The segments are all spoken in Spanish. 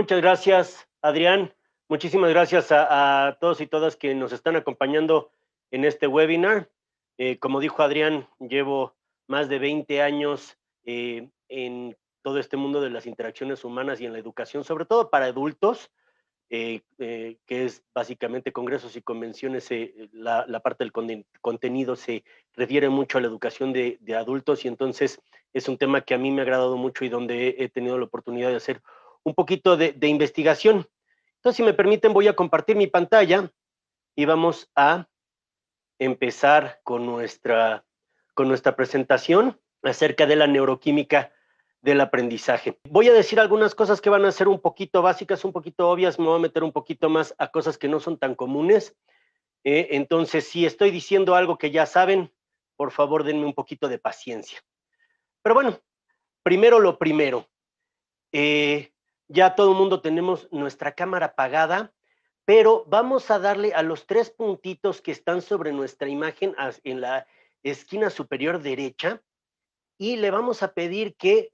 Muchas gracias, Adrián. Muchísimas gracias a todos y todas que nos están acompañando en este webinar. Como dijo Adrián, llevo más de 20 años en todo este mundo de las interacciones humanas y en la educación, sobre todo para adultos, que es básicamente congresos y convenciones. La parte del contenido se refiere mucho a la educación de adultos, y entonces es un tema que a mí me ha agradado mucho y donde he tenido la oportunidad de hacer un poquito de investigación. Entonces, si me permiten, voy a compartir mi pantalla y vamos a empezar con nuestra presentación acerca de la neuroquímica del aprendizaje. Voy a decir algunas cosas que van a ser un poquito básicas, un poquito obvias. Me voy a meter un poquito más a cosas que no son tan comunes. Entonces, si estoy diciendo algo que ya saben, por favor, denme un poquito de paciencia. Pero bueno, primero lo primero. Ya todo el mundo tenemos nuestra cámara apagada, pero vamos a darle a los 3 puntitos que están sobre nuestra imagen en la esquina superior derecha, y le vamos a pedir que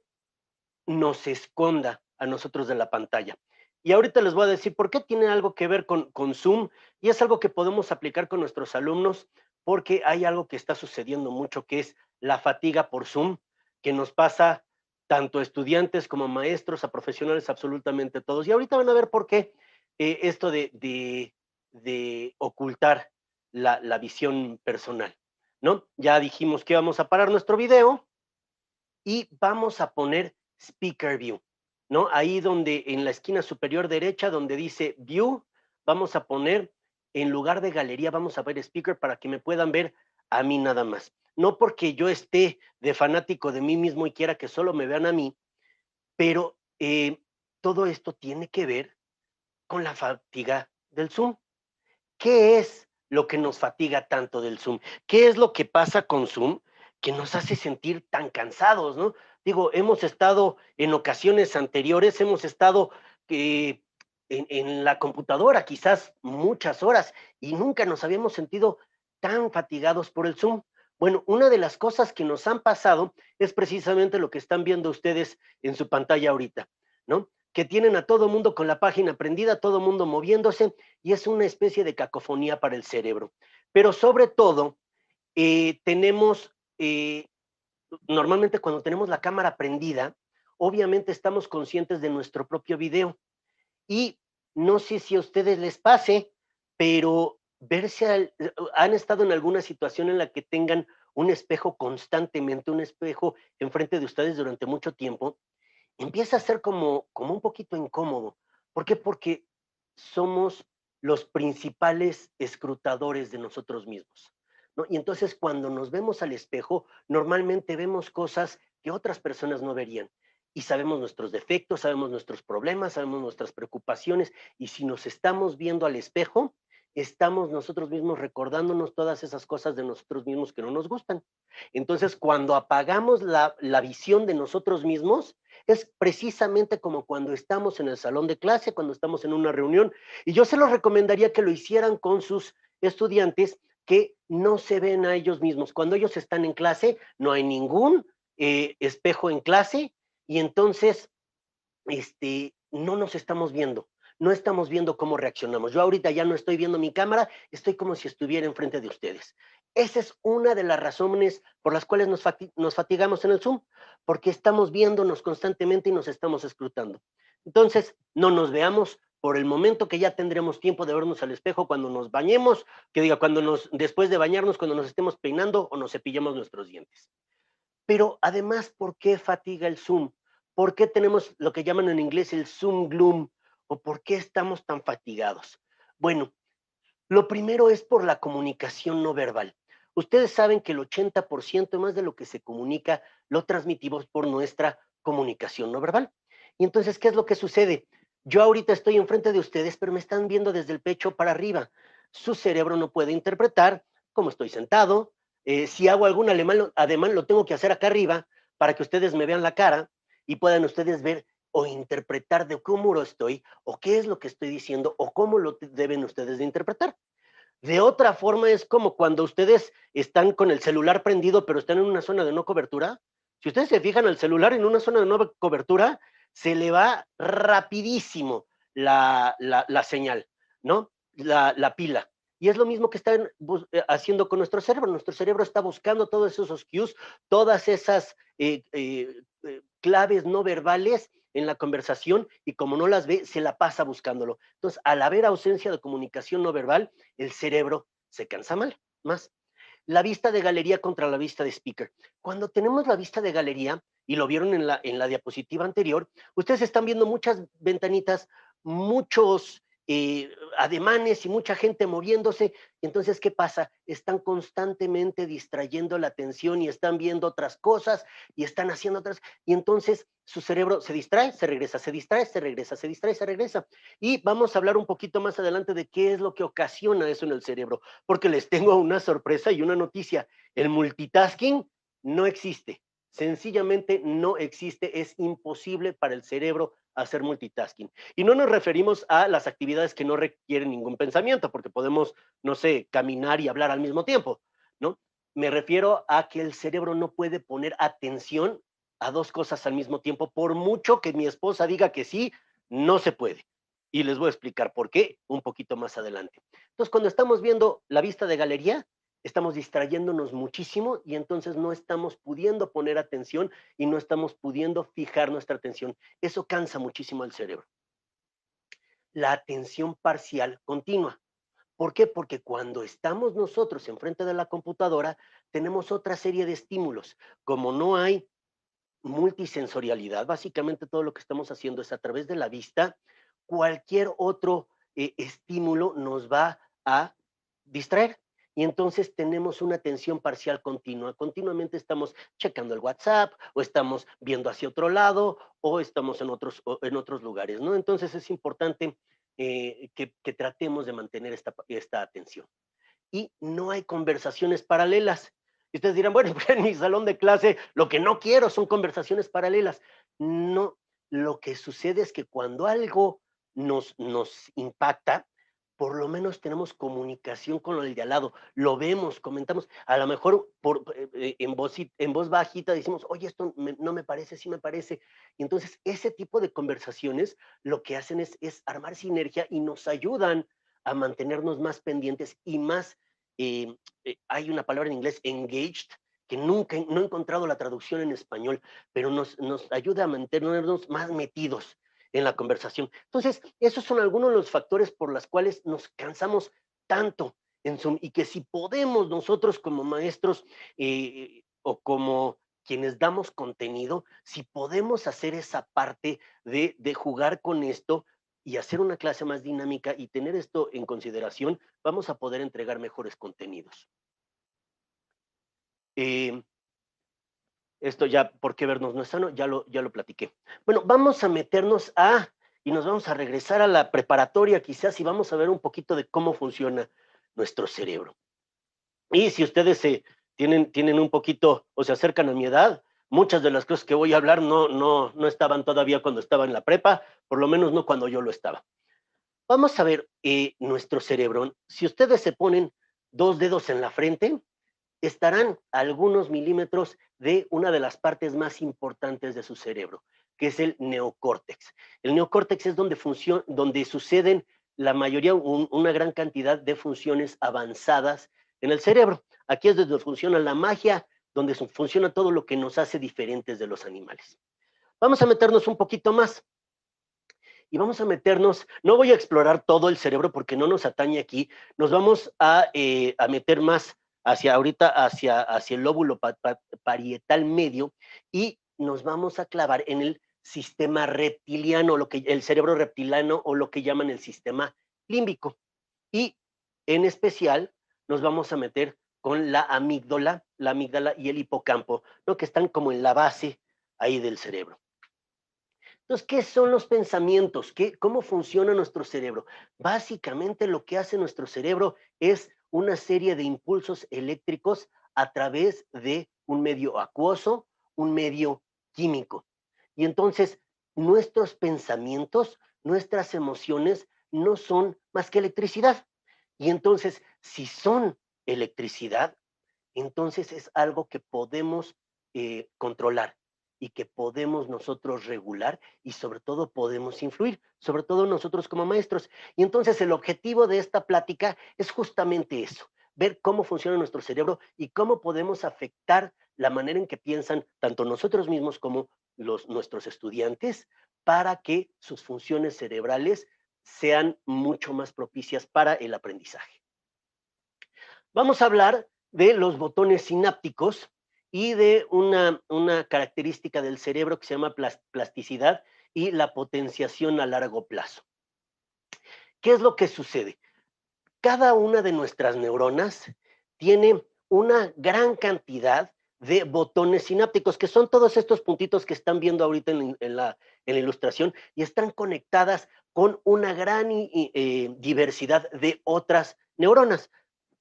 nos esconda a nosotros de la pantalla. Y ahorita les voy a decir por qué tiene algo que ver con Zoom, y es algo que podemos aplicar con nuestros alumnos, porque hay algo que está sucediendo mucho, que es la fatiga por Zoom, que nos pasa tanto a estudiantes como a maestros, a profesionales, absolutamente todos. Y ahorita van a ver por qué esto de ocultar la visión personal, ¿no? Ya dijimos que vamos a parar nuestro video y vamos a poner Speaker View, ¿no? Ahí donde en la esquina superior derecha, donde dice View, vamos a poner, en lugar de galería, vamos a ver Speaker para que me puedan ver a mí nada más. No porque yo esté de fanático de mí mismo y quiera que solo me vean a mí, pero todo esto tiene que ver con la fatiga del Zoom. ¿Qué es lo que nos fatiga tanto del Zoom? ¿Qué es lo que pasa con Zoom que nos hace sentir tan cansados, no? Digo, hemos estado en ocasiones anteriores, hemos estado en la computadora quizás muchas horas y nunca nos habíamos sentido tan fatigados por el Zoom. Bueno, una de las cosas que nos han pasado es precisamente lo que están viendo ustedes en su pantalla ahorita, ¿no? Que tienen a todo mundo con la página prendida, todo mundo moviéndose, y es una especie de cacofonía para el cerebro. Pero sobre todo, tenemos, normalmente cuando tenemos la cámara prendida, obviamente estamos conscientes de nuestro propio video. Y no sé si a ustedes les pase, pero han estado en alguna situación en la que tengan un espejo constantemente, un espejo enfrente de ustedes durante mucho tiempo, empieza a ser como un poquito incómodo. ¿Por qué? Porque somos los principales escrutadores de nosotros mismos, ¿no? Y entonces cuando nos vemos al espejo, normalmente vemos cosas que otras personas no verían. Y sabemos nuestros defectos, sabemos nuestros problemas, sabemos nuestras preocupaciones. Y si nos estamos viendo al espejo, estamos nosotros mismos recordándonos todas esas cosas de nosotros mismos que no nos gustan. Entonces, cuando apagamos la visión de nosotros mismos, es precisamente como cuando estamos en el salón de clase, cuando estamos en una reunión, y yo se los recomendaría que lo hicieran con sus estudiantes que no se ven a ellos mismos. Cuando ellos están en clase, no hay ningún espejo en clase, y entonces no nos estamos viendo. No estamos viendo cómo reaccionamos. Yo ahorita ya no estoy viendo mi cámara, estoy como si estuviera enfrente de ustedes. Esa es una de las razones por las cuales nos fatigamos en el Zoom, porque estamos viéndonos constantemente y nos estamos escrutando. Entonces, no nos veamos por el momento, que ya tendremos tiempo de vernos al espejo cuando nos bañemos, que diga, después de bañarnos, cuando nos estemos peinando o nos cepillemos nuestros dientes. Pero además, ¿por qué fatiga el Zoom? ¿Por qué tenemos lo que llaman en inglés el Zoom gloom? ¿O por qué estamos tan fatigados? Bueno, lo primero es por la comunicación no verbal. Ustedes saben que el 80% más de lo que se comunica lo transmitimos por nuestra comunicación no verbal. Y entonces, ¿qué es lo que sucede? Yo ahorita estoy enfrente de ustedes, pero me están viendo desde el pecho para arriba. Su cerebro no puede interpretar cómo estoy sentado. Si hago algún ademán, lo tengo que hacer acá arriba para que ustedes me vean la cara y puedan ustedes ver o interpretar de cómo lo estoy, o qué es lo que estoy diciendo, o cómo lo deben ustedes de interpretar. De otra forma, es como cuando ustedes están con el celular prendido, pero están en una zona de no cobertura. Si ustedes se fijan al celular en una zona de no cobertura, se le va rapidísimo la señal, ¿no? La pila. Y es lo mismo que están haciendo con nuestro cerebro. Nuestro cerebro está buscando todos esos cues, todas esas claves no verbales en la conversación, y como no las ve, se la pasa buscándolo. Entonces, al haber ausencia de comunicación no verbal, el cerebro se cansa más. La vista de galería contra la vista de speaker. Cuando tenemos la vista de galería, y lo vieron en la diapositiva anterior, ustedes están viendo muchas ventanitas, muchos ademanes y mucha gente moviéndose. Y entonces, ¿qué pasa? Están constantemente distrayendo la atención y están viendo otras cosas y están haciendo otras. Y entonces su cerebro se distrae, se regresa, se distrae, se regresa, se distrae, se regresa. Y vamos a hablar un poquito más adelante de qué es lo que ocasiona eso en el cerebro, porque les tengo una sorpresa y una noticia. El multitasking no existe. Sencillamente no existe, es imposible para el cerebro hacer multitasking. Y no nos referimos a las actividades que no requieren ningún pensamiento, porque podemos, no sé, caminar y hablar al mismo tiempo, ¿no? Me refiero a que el cerebro no puede poner atención a dos cosas al mismo tiempo, por mucho que mi esposa diga que sí, no se puede. Y les voy a explicar por qué un poquito más adelante. Entonces, cuando estamos viendo la vista de galería, estamos distrayéndonos muchísimo y entonces no estamos pudiendo poner atención y no estamos pudiendo fijar nuestra atención. Eso cansa muchísimo al cerebro. La atención parcial continua. ¿Por qué? Porque cuando estamos nosotros enfrente de la computadora, tenemos otra serie de estímulos. Como no hay multisensorialidad, básicamente todo lo que estamos haciendo es a través de la vista, cualquier otro estímulo nos va a distraer. Y entonces tenemos una atención parcial continua. Continuamente estamos checando el WhatsApp, o estamos viendo hacia otro lado, o estamos en otros lugares, ¿no? Entonces es importante que tratemos de mantener esta atención. Y no hay conversaciones paralelas. Y ustedes dirán, bueno, pues en mi salón de clase lo que no quiero son conversaciones paralelas. No, lo que sucede es que cuando algo nos impacta, por lo menos tenemos comunicación con el de al lado, lo vemos, comentamos, a lo mejor en voz bajita decimos, oye, esto no me parece, sí me parece. Y entonces ese tipo de conversaciones lo que hacen es armar sinergia y nos ayudan a mantenernos más pendientes y más, hay una palabra en inglés, engaged, que nunca no he encontrado la traducción en español, pero nos ayuda a mantenernos más metidos en la conversación. Entonces, esos son algunos de los factores por los cuales nos cansamos tanto en Zoom, y que si podemos nosotros como maestros o como quienes damos contenido, si podemos hacer esa parte de jugar con esto y hacer una clase más dinámica y tener esto en consideración, vamos a poder entregar mejores contenidos. Eh, Esto ya, ¿por qué vernos no es sano? Ya lo platiqué. Bueno, vamos a meternos y nos vamos a regresar a la preparatoria quizás, y vamos a ver un poquito de cómo funciona nuestro cerebro. Y si ustedes tienen un poquito o se acercan a mi edad, muchas de las cosas que voy a hablar no estaban todavía cuando estaba en la prepa, por lo menos no cuando yo lo estaba. Vamos a ver nuestro cerebro. Si ustedes se ponen dos dedos en la frente, estarán a algunos milímetros de una de las partes más importantes de su cerebro, que es el neocórtex. El neocórtex es donde suceden la mayoría, una gran cantidad de funciones avanzadas en el cerebro. Aquí es donde funciona la magia, donde funciona todo lo que nos hace diferentes de los animales. Vamos a meternos un poquito más. Y vamos a meternos, no voy a explorar todo el cerebro porque no nos atañe aquí, nos vamos a meter más hacia el lóbulo parietal medio, y nos vamos a clavar en el sistema reptiliano, el cerebro reptiliano, o lo que llaman el sistema límbico. Y en especial nos vamos a meter con la amígdala y el hipocampo, ¿no? Que están como en la base ahí del cerebro. Entonces, ¿qué son los pensamientos? ¿Cómo funciona nuestro cerebro? Básicamente lo que hace nuestro cerebro es una serie de impulsos eléctricos a través de un medio acuoso, un medio químico. Y entonces, nuestros pensamientos, nuestras emociones no son más que electricidad. Y entonces, si son electricidad, entonces es algo que podemos controlar. y que podemos nosotros regular y sobre todo podemos influir, sobre todo nosotros como maestros. Y entonces el objetivo de esta plática es justamente eso, ver cómo funciona nuestro cerebro y cómo podemos afectar la manera en que piensan tanto nosotros mismos como nuestros estudiantes para que sus funciones cerebrales sean mucho más propicias para el aprendizaje. Vamos a hablar de los botones sinápticos y de una característica del cerebro que se llama plasticidad y la potenciación a largo plazo. ¿Qué es lo que sucede? Cada una de nuestras neuronas tiene una gran cantidad de botones sinápticos, que son todos estos puntitos que están viendo ahorita en la ilustración, y están conectadas con una gran diversidad de otras neuronas.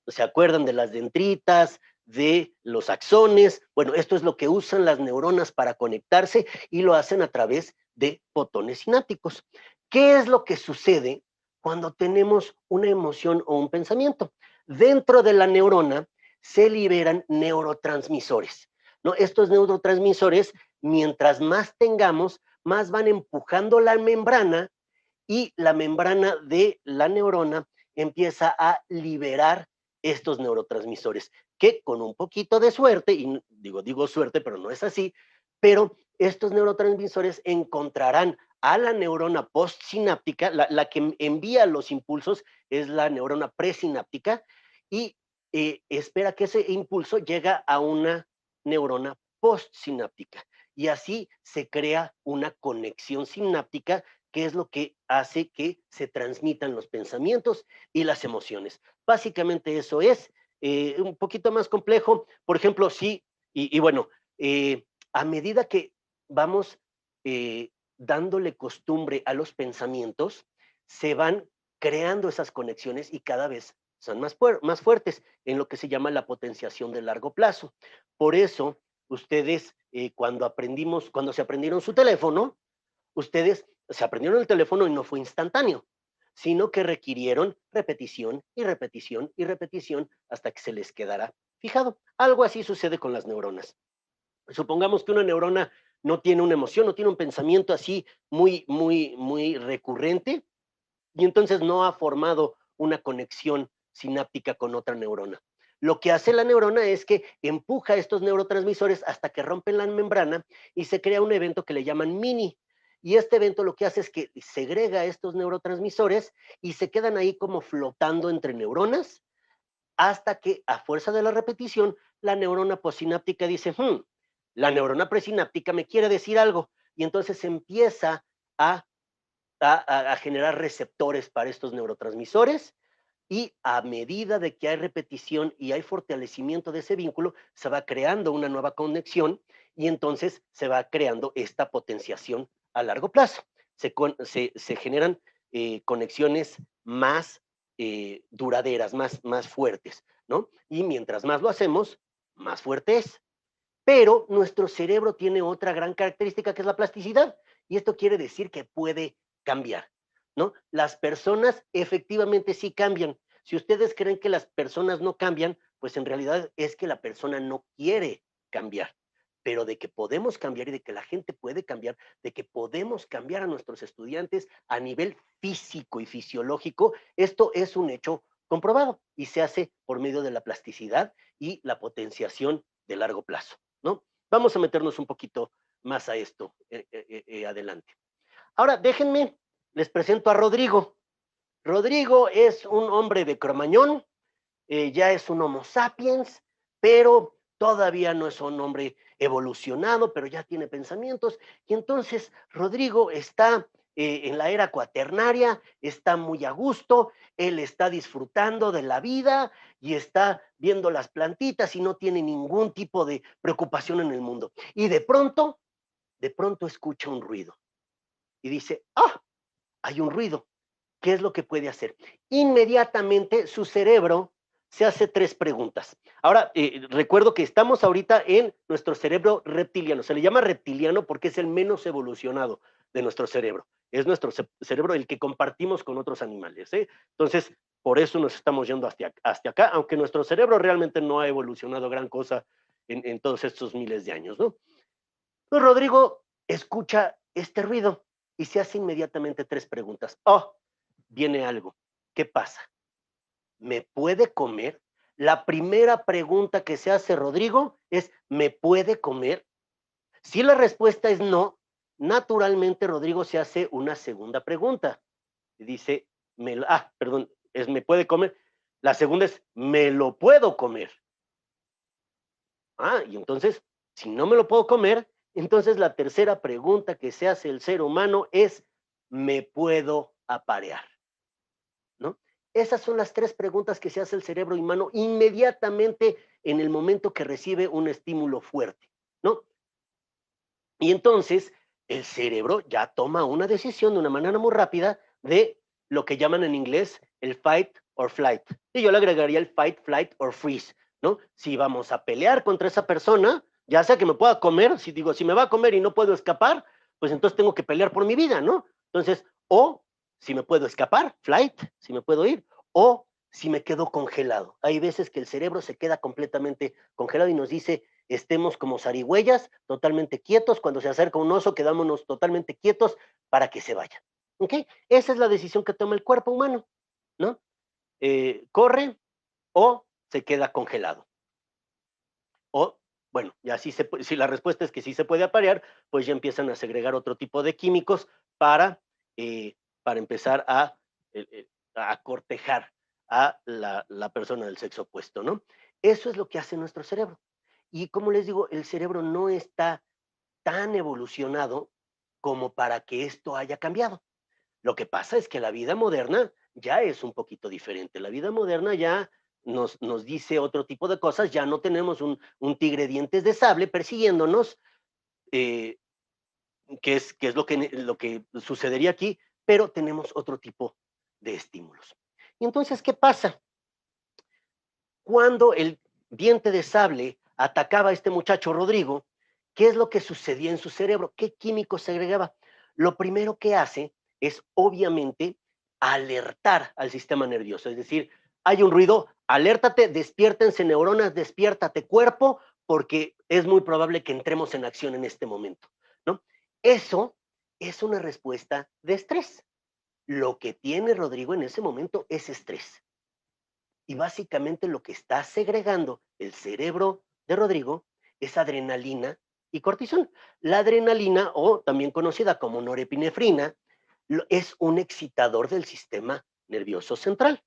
¿Se acuerdan de las dendritas, de los axones? Bueno, esto es lo que usan las neuronas para conectarse y lo hacen a través de botones sinápticos. ¿Qué es lo que sucede cuando tenemos una emoción o un pensamiento? Dentro de la neurona se liberan neurotransmisores, ¿no? Estos neurotransmisores, mientras más tengamos, más van empujando la membrana y la membrana de la neurona empieza a liberar estos neurotransmisores, que con un poquito de suerte, y digo suerte, pero no es así, pero estos neurotransmisores encontrarán a la neurona postsináptica, la que envía los impulsos es la neurona presináptica, y espera que ese impulso llegue a una neurona postsináptica. Y así se crea una conexión sináptica que es lo que hace que se transmitan los pensamientos y las emociones. Básicamente eso es un poquito más complejo. Por ejemplo, sí, y bueno, a medida que vamos dándole costumbre a los pensamientos, se van creando esas conexiones y cada vez son más fuertes en lo que se llama la potenciación de largo plazo. Por eso, ustedes, cuando se aprendieron su teléfono, ustedes se aprendieron el teléfono y no fue instantáneo, sino que requirieron repetición y repetición y repetición hasta que se les quedara fijado. Algo así sucede con las neuronas. Supongamos que una neurona no tiene una emoción, no tiene un pensamiento así muy recurrente y entonces no ha formado una conexión sináptica con otra neurona. Lo que hace la neurona es que empuja estos neurotransmisores hasta que rompen la membrana y se crea un evento que le llaman mini. Y este evento lo que hace es que segrega estos neurotransmisores y se quedan ahí como flotando entre neuronas hasta que a fuerza de la repetición la neurona posináptica dice, la neurona presináptica me quiere decir algo y entonces empieza a generar receptores para estos neurotransmisores y a medida de que hay repetición y hay fortalecimiento de ese vínculo, se va creando una nueva conexión y entonces se va creando esta potenciación a largo plazo. Se generan conexiones más duraderas, más fuertes, ¿no? Y mientras más lo hacemos, más fuerte es. Pero nuestro cerebro tiene otra gran característica que es la plasticidad. Y esto quiere decir que puede cambiar, ¿no? Las personas efectivamente sí cambian. Si ustedes creen que las personas no cambian, pues en realidad es que la persona no quiere cambiar. Pero de que podemos cambiar y de que la gente puede cambiar, de que podemos cambiar a nuestros estudiantes a nivel físico y fisiológico, esto es un hecho comprobado y se hace por medio de la plasticidad y la potenciación de largo plazo, ¿no? Vamos a meternos un poquito más a esto adelante. Ahora, déjenme, les presento a Rodrigo. Rodrigo es un hombre de Cromañón, ya es un Homo sapiens, pero todavía no es un hombre evolucionado, pero ya tiene pensamientos. Y entonces Rodrigo está en la era cuaternaria, está muy a gusto, él está disfrutando de la vida y está viendo las plantitas y no tiene ningún tipo de preocupación en el mundo. Y de pronto escucha un ruido y dice, hay un ruido. ¿Qué es lo que puede hacer? Inmediatamente su cerebro se hace tres preguntas. Ahora, recuerdo que estamos ahorita en nuestro cerebro reptiliano. Se le llama reptiliano porque es el menos evolucionado de nuestro cerebro. Es nuestro cerebro el que compartimos con otros animales, ¿eh? Entonces, por eso nos estamos yendo hasta acá, aunque nuestro cerebro realmente no ha evolucionado gran cosa en todos estos miles de años, ¿no? Pues Rodrigo escucha este ruido y se hace inmediatamente 3 preguntas. Oh, viene algo. ¿Qué pasa? ¿Me puede comer? La primera pregunta que se hace Rodrigo es, ¿me puede comer? Si la respuesta es no, naturalmente Rodrigo se hace una segunda pregunta. Y dice, perdón, es ¿me puede comer? La segunda es, ¿me lo puedo comer? Y entonces, si no me lo puedo comer, entonces la tercera pregunta que se hace el ser humano es, ¿me puedo aparear? ¿No? Esas son las 3 preguntas que se hace el cerebro humano inmediatamente en el momento que recibe un estímulo fuerte, ¿no? Y entonces el cerebro ya toma una decisión de una manera muy rápida de lo que llaman en inglés el fight or flight. Y yo le agregaría el fight, flight or freeze, ¿no? Si vamos a pelear contra esa persona, ya sea que me pueda comer, si digo, si me va a comer y no puedo escapar, pues entonces tengo que pelear por mi vida, ¿no? Entonces, o si me puedo escapar, flight, si me puedo ir, o si me quedo congelado. Hay veces que el cerebro se queda completamente congelado y nos dice, estemos como zarigüeyas, totalmente quietos. Cuando se acerca un oso, quedámonos totalmente quietos para que se vaya. ¿Ok? Esa es la decisión que toma el cuerpo humano, ¿no? Corre o se queda congelado. O, bueno, ya si la respuesta es que sí se puede aparear, pues ya empiezan a segregar otro tipo de químicos para, eh, para empezar a cortejar a la persona del sexo opuesto, ¿no? Eso es lo que hace nuestro cerebro. Y como les digo, el cerebro no está tan evolucionado como para que esto haya cambiado. Lo que pasa es que la vida moderna ya es un poquito diferente. La vida moderna ya nos dice otro tipo de cosas. Ya no tenemos un tigre dientes de sable persiguiéndonos, eh, que es lo que sucedería aquí, pero tenemos otro tipo de estímulos. Y entonces, ¿qué pasa? Cuando el diente de sable atacaba a este muchacho Rodrigo, ¿qué es lo que sucedía en su cerebro? ¿Qué químicos se agregaba? Lo primero que hace es, obviamente, alertar al sistema nervioso. Es decir, hay un ruido, alértate, despiértense neuronas, despiértate cuerpo, porque es muy probable que entremos en acción en este momento, ¿no? Eso es una respuesta de estrés. Lo que tiene Rodrigo en ese momento es estrés. Y básicamente lo que está segregando el cerebro de Rodrigo es adrenalina y cortisol. La adrenalina, o también conocida como norepinefrina, es un excitador del sistema nervioso central.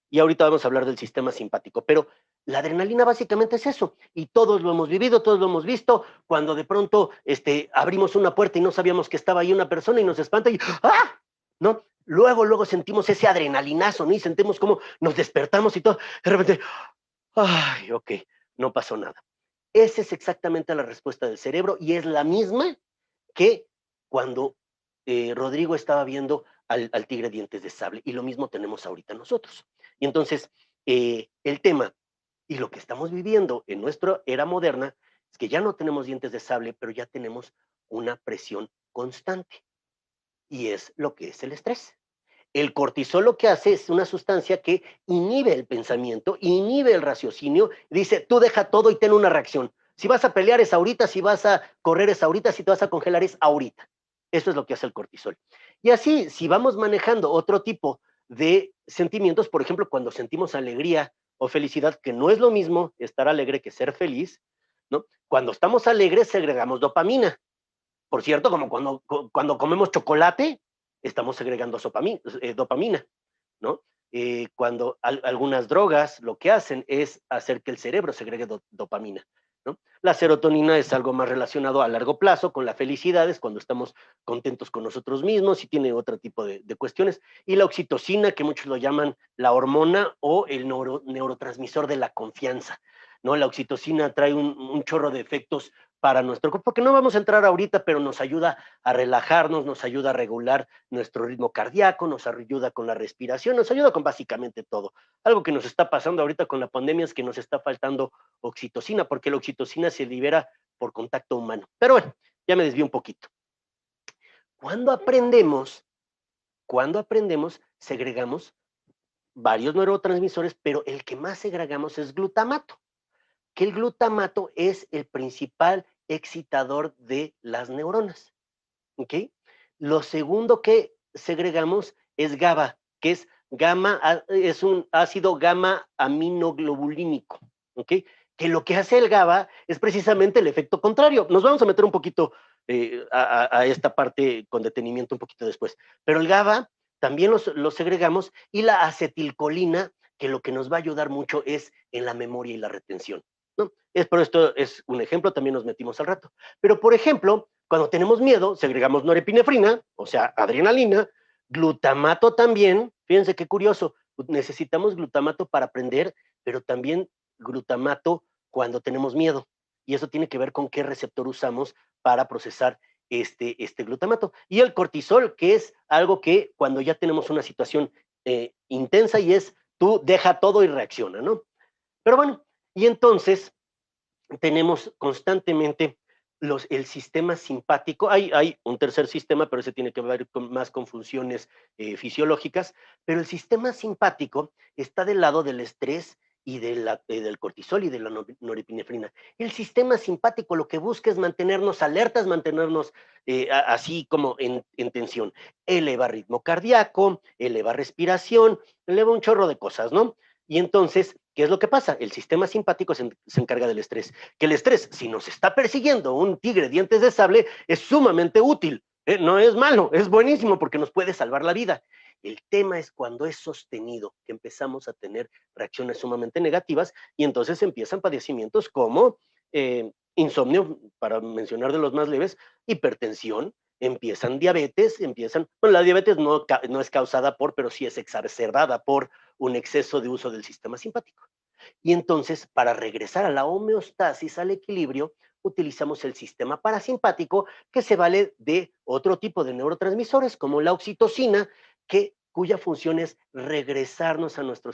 Y ahorita vamos a hablar del sistema simpático, pero la adrenalina básicamente es eso, y todos lo hemos vivido, todos lo hemos visto, cuando de pronto abrimos una puerta y no sabíamos que estaba ahí una persona y nos espanta y ¡ah! ¿No? Luego sentimos ese adrenalinazo, ¿no? Y sentimos como nos despertamos y todo, de repente, ay, ok, no pasó nada. Esa es exactamente la respuesta del cerebro y es la misma que cuando Rodrigo estaba viendo al tigre dientes de sable, y lo mismo tenemos ahorita nosotros. Y entonces, el tema y lo que estamos viviendo en nuestra era moderna es que ya no tenemos dientes de sable, pero ya tenemos una presión constante, y es lo que es el estrés. El cortisol lo que hace es una sustancia que inhibe el pensamiento, inhibe el raciocinio, dice, tú deja todo y ten una reacción. Si vas a pelear es ahorita, si vas a correr es ahorita, si te vas a congelar es ahorita. Eso es lo que hace el cortisol. Y así, si vamos manejando otro tipo de sentimientos, por ejemplo, cuando sentimos alegría o felicidad, que no es lo mismo estar alegre que ser feliz, ¿no? Cuando estamos alegres segregamos dopamina. Por cierto, como cuando comemos chocolate, estamos segregando dopamina, ¿no? Cuando algunas drogas lo que hacen es hacer que el cerebro segregue dopamina, ¿no? La serotonina es algo más relacionado a largo plazo con la felicidad, es cuando estamos contentos con nosotros mismos y tiene otro tipo de cuestiones. Y la oxitocina, que muchos lo llaman la hormona o el neurotransmisor de la confianza, ¿no? La oxitocina trae un chorro de efectos para nuestro cuerpo, que no vamos a entrar ahorita, pero nos ayuda a relajarnos, nos ayuda a regular nuestro ritmo cardíaco, nos ayuda con la respiración, nos ayuda con básicamente todo. Algo que nos está pasando ahorita con la pandemia es que nos está faltando oxitocina, porque la oxitocina se libera por contacto humano. Pero bueno, ya me desvío un poquito. Cuando aprendemos, segregamos varios neurotransmisores, pero el que más segregamos es glutamato, que el glutamato es el principal excitador de las neuronas, ¿ok? Lo segundo que segregamos es GABA, que es es un ácido gamma aminoglobulínico, ¿ok? Que lo que hace el GABA es precisamente el efecto contrario. Nos vamos a meter un poquito a esta parte con detenimiento un poquito después. Pero el GABA también lo segregamos y la acetilcolina, que lo que nos va a ayudar mucho es en la memoria y la retención, ¿no? Por esto es un ejemplo, también nos metimos al rato. Pero, por ejemplo, cuando tenemos miedo, segregamos norepinefrina, o sea, adrenalina, glutamato también, fíjense qué curioso, necesitamos glutamato para aprender, pero también glutamato cuando tenemos miedo. Y eso tiene que ver con qué receptor usamos para procesar este glutamato. Y el cortisol, que es algo que cuando ya tenemos una situación intensa y es tú deja todo y reacciona, ¿no? Pero bueno, y entonces tenemos constantemente el sistema simpático. Hay un tercer sistema, pero ese tiene que ver más con funciones fisiológicas, pero el sistema simpático está del lado del estrés y del cortisol y de la norepinefrina. El sistema simpático lo que busca es mantenernos alertas, mantenernos así como en tensión. Eleva ritmo cardíaco, eleva respiración, eleva un chorro de cosas, ¿no? Y entonces, ¿qué es lo que pasa? El sistema simpático se encarga del estrés. Que el estrés, si nos está persiguiendo un tigre dientes de sable, es sumamente útil. No es malo, es buenísimo porque nos puede salvar la vida. El tema es cuando es sostenido, que empezamos a tener reacciones sumamente negativas y entonces empiezan padecimientos como insomnio, para mencionar de los más leves, hipertensión, empiezan diabetes, bueno, la diabetes no es causada por, pero sí es exacerbada por un exceso de uso del sistema simpático. Y entonces, para regresar a la homeostasis, al equilibrio, utilizamos el sistema parasimpático, que se vale de otro tipo de neurotransmisores, como la oxitocina, cuya función es regresarnos a nuestro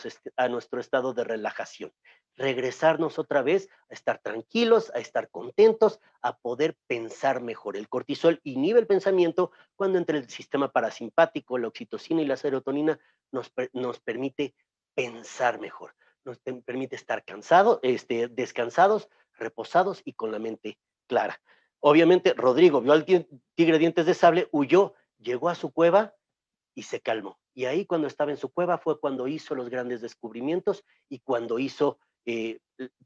estado de relajación, regresarnos otra vez a estar tranquilos, a estar contentos, a poder pensar mejor. El cortisol inhibe el pensamiento cuando entre el sistema parasimpático, la oxitocina y la serotonina nos permite pensar mejor, nos permite estar descansados, reposados y con la mente clara. Obviamente, Rodrigo vio al tigre dientes de sable, huyó, llegó a su cueva y se calmó. Y ahí cuando estaba en su cueva fue cuando hizo los grandes descubrimientos y cuando hizo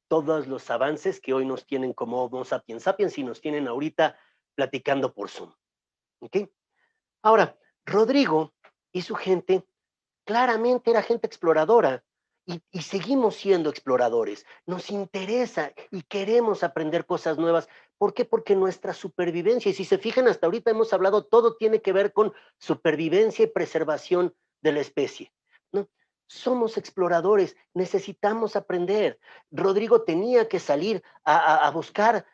todos los avances que hoy nos tienen como Homo sapiens sapiens y nos tienen ahorita platicando por Zoom. ¿Okay? Ahora, Rodrigo y su gente claramente era gente exploradora y seguimos siendo exploradores. Nos interesa y queremos aprender cosas nuevas. ¿Por qué? Porque nuestra supervivencia, y si se fijan hasta ahorita hemos hablado, todo tiene que ver con supervivencia y preservación de la especie, ¿no? Somos exploradores, necesitamos aprender. Rodrigo tenía que salir a buscar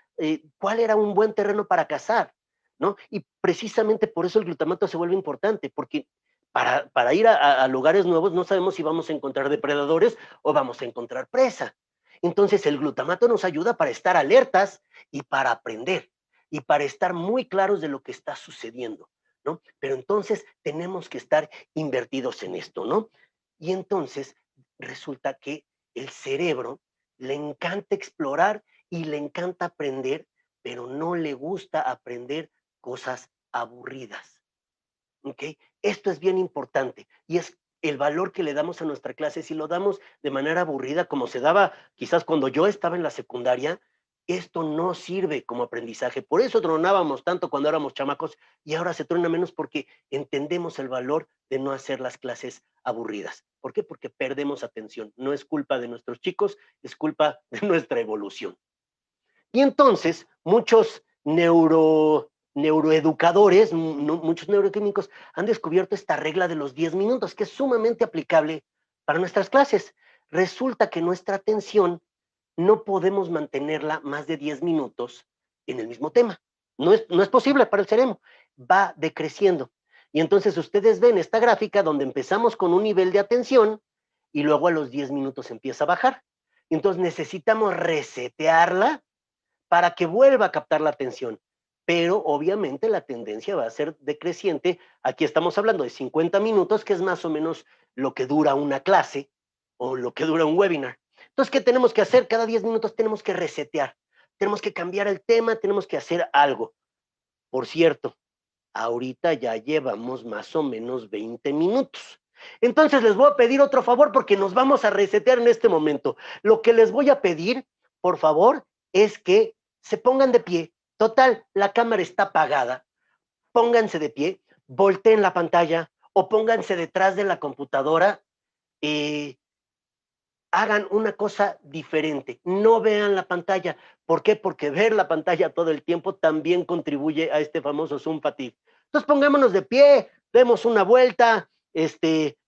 cuál era un buen terreno para cazar, ¿no? Y precisamente por eso el glutamato se vuelve importante, porque para ir a lugares nuevos no sabemos si vamos a encontrar depredadores o vamos a encontrar presa. Entonces el glutamato nos ayuda para estar alertas y para aprender y para estar muy claros de lo que está sucediendo, ¿no? Pero entonces tenemos que estar invertidos en esto, ¿no? Y entonces resulta que el cerebro le encanta explorar y le encanta aprender, pero no le gusta aprender cosas aburridas. ¿Ok? Esto es bien importante y es el valor que le damos a nuestra clase. Si lo damos de manera aburrida, como se daba quizás cuando yo estaba en la secundaria, esto no sirve como aprendizaje. Por eso tronábamos tanto cuando éramos chamacos y ahora se truena menos porque entendemos el valor de no hacer las clases aburridas. ¿Por qué? Porque perdemos atención. No es culpa de nuestros chicos, es culpa de nuestra evolución. Y entonces, muchos neuroeducadores, muchos neuroquímicos han descubierto esta regla de los 10 minutos, que es sumamente aplicable para nuestras clases. Resulta que nuestra atención no podemos mantenerla más de 10 minutos en el mismo tema. No es posible para el cerebro. Va decreciendo. Y entonces ustedes ven esta gráfica donde empezamos con un nivel de atención y luego a los 10 minutos empieza a bajar. Entonces necesitamos resetearla para que vuelva a captar la atención. Pero obviamente la tendencia va a ser decreciente. Aquí estamos hablando de 50 minutos, que es más o menos lo que dura una clase o lo que dura un webinar. Entonces, ¿qué tenemos que hacer? Cada 10 minutos tenemos que resetear tenemos que cambiar el tema, tenemos que hacer algo. Por cierto, ahorita ya llevamos más o menos 20 minutos. Entonces les voy a pedir otro favor porque nos vamos a resetear en este momento. Lo que les voy a pedir, por favor, es que se pongan de pie. Total, la cámara está apagada. Pónganse de pie, volteen la pantalla o pónganse detrás de la computadora. Hagan una cosa diferente, no vean la pantalla. ¿Por qué? Porque ver la pantalla todo el tiempo también contribuye a este famoso Zoom fatigue. Entonces pongámonos de pie, demos una vuelta,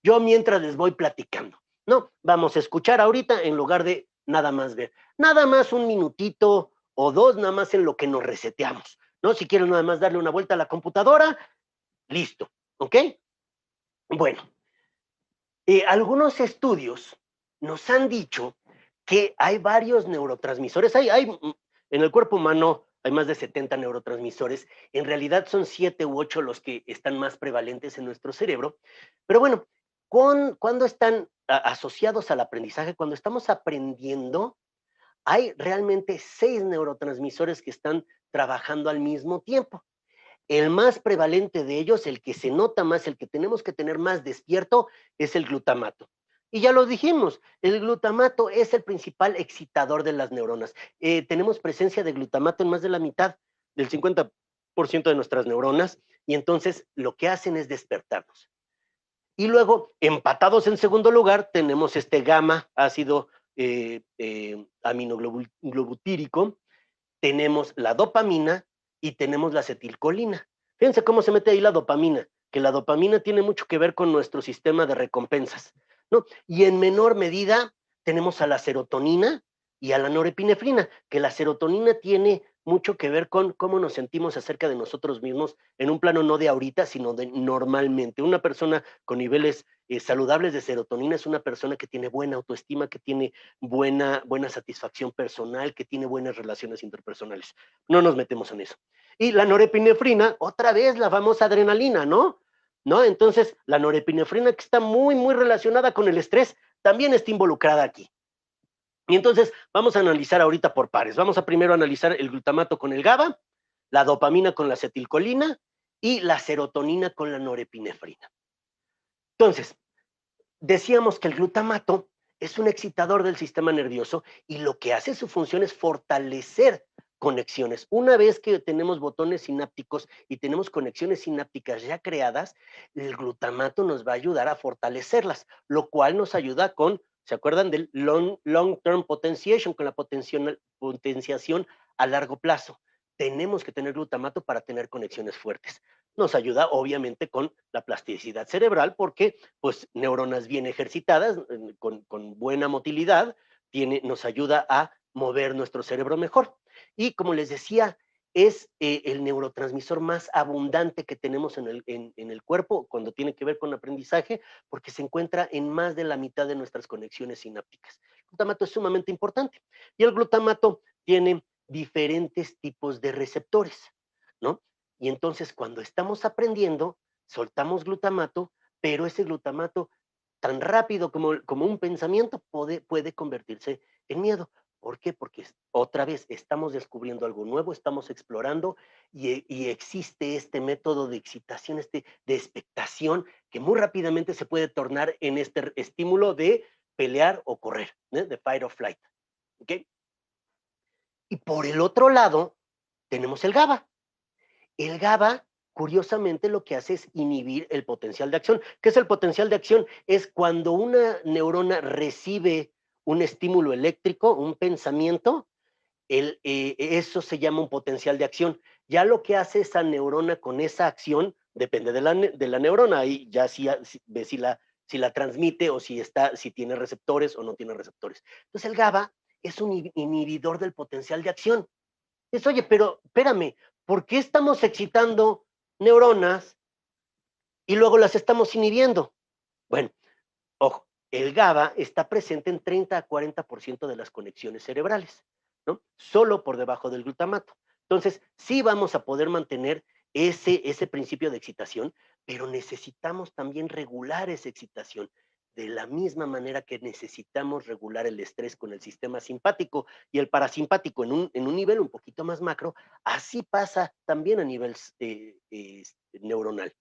yo mientras les voy platicando, ¿no? Vamos a escuchar ahorita en lugar de nada más ver. Nada más un minutito o dos, nada más en lo que nos reseteamos, ¿no? Si quieren nada más darle una vuelta a la computadora, listo, ¿ok? Bueno, algunos estudios nos han dicho que hay varios neurotransmisores. En el cuerpo humano hay más de 70 neurotransmisores. En realidad son 7 u 8 los que están más prevalentes en nuestro cerebro. Pero bueno, cuando están asociados al aprendizaje, cuando estamos aprendiendo, hay realmente 6 neurotransmisores que están trabajando al mismo tiempo. El más prevalente de ellos, el que se nota más, el que tenemos que tener más despierto, es el glutamato. Y ya lo dijimos, el glutamato es el principal excitador de las neuronas. Tenemos presencia de glutamato en más de la mitad, del 50% de nuestras neuronas, y entonces lo que hacen es despertarnos. Y luego, empatados en segundo lugar, tenemos este gamma, ácido aminoglubutírico, tenemos la dopamina y tenemos la acetilcolina. Fíjense cómo se mete ahí la dopamina, que la dopamina tiene mucho que ver con nuestro sistema de recompensas, ¿no? Y en menor medida tenemos a la serotonina y a la norepinefrina, que la serotonina tiene mucho que ver con cómo nos sentimos acerca de nosotros mismos en un plano no de ahorita, sino de normalmente. Una persona con niveles saludables de serotonina es una persona que tiene buena autoestima, que tiene buena satisfacción personal, que tiene buenas relaciones interpersonales. No nos metemos en eso. Y la norepinefrina, otra vez la famosa adrenalina, ¿no? ¿No? Entonces, la norepinefrina, que está muy, muy relacionada con el estrés, también está involucrada aquí. Y entonces vamos a analizar ahorita por pares. Vamos a primero analizar el glutamato con el GABA, la dopamina con la acetilcolina y la serotonina con la norepinefrina. Entonces, decíamos que el glutamato es un excitador del sistema nervioso y lo que hace su función es fortalecer conexiones. Una vez que tenemos botones sinápticos y tenemos conexiones sinápticas ya creadas, el glutamato nos va a ayudar a fortalecerlas, lo cual nos ayuda con, ¿se acuerdan del long-term potentiation, con la potenciación a largo plazo? Tenemos que tener glutamato para tener conexiones fuertes. Nos ayuda obviamente con la plasticidad cerebral porque pues neuronas bien ejercitadas, con buena motilidad, nos ayuda a mover nuestro cerebro mejor. Y como les decía, es el neurotransmisor más abundante que tenemos en el cuerpo cuando tiene que ver con aprendizaje, porque se encuentra en más de la mitad de nuestras conexiones sinápticas. El glutamato es sumamente importante. Y el glutamato tiene diferentes tipos de receptores, ¿no? Y entonces cuando estamos aprendiendo, soltamos glutamato, pero ese glutamato tan rápido como un pensamiento puede convertirse en miedo. ¿Por qué? Porque otra vez estamos descubriendo algo nuevo, estamos explorando y existe este método de excitación, de expectación, que muy rápidamente se puede tornar en este estímulo de pelear o correr, de fight or flight. ¿Okay? Y por el otro lado, tenemos el GABA. El GABA, curiosamente, lo que hace es inhibir el potencial de acción. ¿Qué es el potencial de acción? Es cuando una neurona recibe un estímulo eléctrico, un pensamiento, eso se llama un potencial de acción. Ya lo que hace esa neurona con esa acción depende de la neurona. Ahí ya ve si la transmite o si tiene receptores o no tiene receptores. Entonces el GABA es un inhibidor del potencial de acción. Es, oye, pero espérame, ¿por qué estamos excitando neuronas y luego las estamos inhibiendo? Bueno, ojo, el GABA está presente en 30 a 40% de las conexiones cerebrales, ¿no? Solo por debajo del glutamato. Entonces, sí vamos a poder mantener ese principio de excitación, pero necesitamos también regular esa excitación. De la misma manera que necesitamos regular el estrés con el sistema simpático y el parasimpático en un nivel un poquito más macro, así pasa también a nivel neuronal.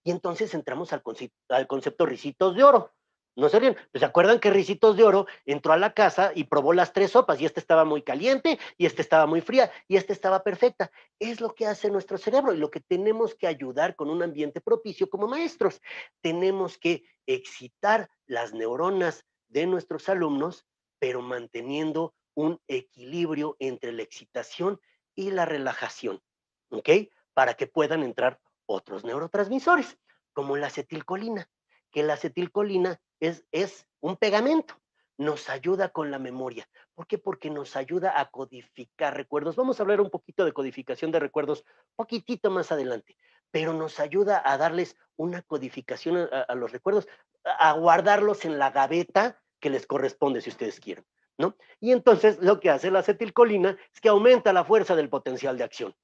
Y entonces entramos al concepto Ricitos de Oro. ¿No se ríen? Pues, ¿se acuerdan que Ricitos de Oro entró a la casa y probó las 3 sopas? Y esta estaba muy caliente, y esta estaba muy fría, y esta estaba perfecta. Es lo que hace nuestro cerebro y lo que tenemos que ayudar con un ambiente propicio como maestros. Tenemos que excitar las neuronas de nuestros alumnos, pero manteniendo un equilibrio entre la excitación y la relajación, ¿ok? Para que puedan entrar otros neurotransmisores, como la acetilcolina, que la acetilcolina es un pegamento, nos ayuda con la memoria. ¿Por qué? Porque nos ayuda a codificar recuerdos. Vamos a hablar un poquito de codificación de recuerdos poquitito más adelante, pero nos ayuda a darles una codificación a los recuerdos, a guardarlos en la gaveta que les corresponde si ustedes quieren, ¿no? Y entonces lo que hace la acetilcolina es que aumenta la fuerza del potencial de acción.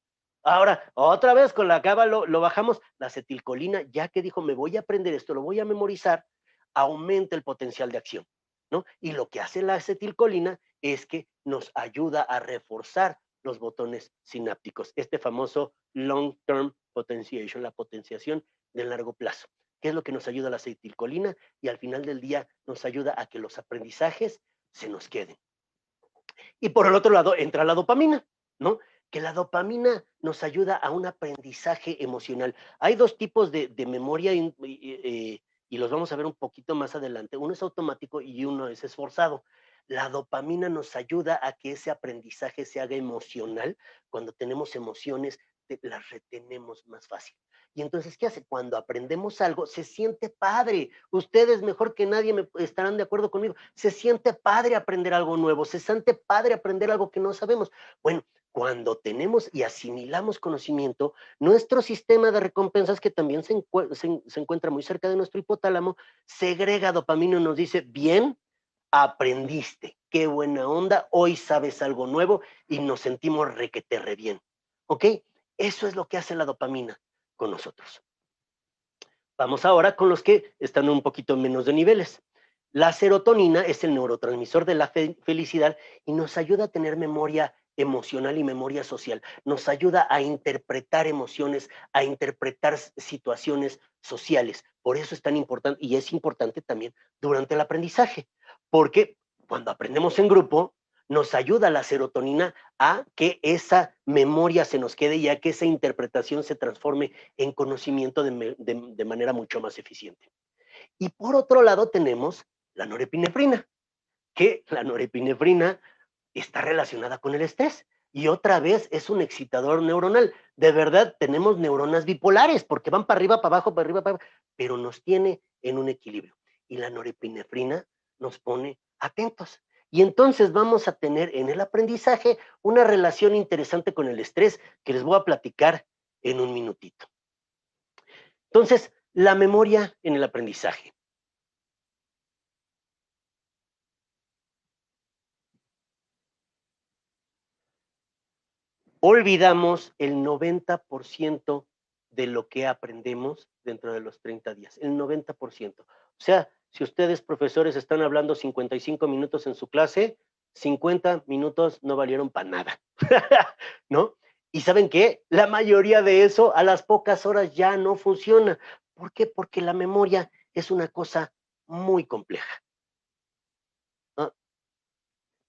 Ahora, otra vez con la cava lo bajamos, la acetilcolina, ya que dijo, me voy a aprender esto, lo voy a memorizar, aumenta el potencial de acción, ¿no? Y lo que hace la acetilcolina es que nos ayuda a reforzar los botones sinápticos, este famoso long term potentiation, la potenciación de largo plazo. ¿Qué es lo que nos ayuda la acetilcolina? Y al final del día nos ayuda a que los aprendizajes se nos queden. Y por el otro lado entra la dopamina, ¿no? Que la dopamina nos ayuda a un aprendizaje emocional. Hay dos tipos de memoria y los vamos a ver un poquito más adelante. Uno es automático y uno es esforzado. La dopamina nos ayuda a que ese aprendizaje se haga emocional. Cuando tenemos emociones, las retenemos más fácil. Y entonces, ¿qué hace? Cuando aprendemos algo, se siente padre. Ustedes mejor que nadie me estarán de acuerdo conmigo. Se siente padre aprender algo nuevo, se siente padre aprender algo que no sabemos. Bueno, cuando tenemos y asimilamos conocimiento, nuestro sistema de recompensas, que también se encuentra muy cerca de nuestro hipotálamo, segrega dopamina y nos dice, bien, aprendiste, qué buena onda, hoy sabes algo nuevo y nos sentimos requete re bien. ¿Ok? Eso es lo que hace la dopamina con nosotros. Vamos ahora con los que están un poquito menos de niveles. La serotonina es el neurotransmisor de la felicidad y nos ayuda a tener memoria emocional y memoria social. Nos ayuda a interpretar emociones, a interpretar situaciones sociales. Por eso es tan importante y es importante también durante el aprendizaje, porque cuando aprendemos en grupo, nos ayuda la serotonina a que esa memoria se nos quede y a que esa interpretación se transforme en conocimiento de manera mucho más eficiente. Y por otro lado tenemos la norepinefrina, que la norepinefrina está relacionada con el estrés. Y otra vez es un excitador neuronal. De verdad, tenemos neuronas bipolares porque van para arriba, para abajo, para arriba, para abajo, pero nos tiene en un equilibrio. Y la norepinefrina nos pone atentos. Y entonces vamos a tener en el aprendizaje una relación interesante con el estrés que les voy a platicar en un minutito. Entonces, la memoria en el aprendizaje. Olvidamos el 90% de lo que aprendemos dentro de los 30 días, el 90%. O sea, si ustedes, profesores, están hablando 55 minutos en su clase, 50 minutos no valieron para nada, ¿no? ¿Y saben qué? La mayoría de eso a las pocas horas ya no funciona. ¿Por qué? Porque la memoria es una cosa muy compleja, ¿no?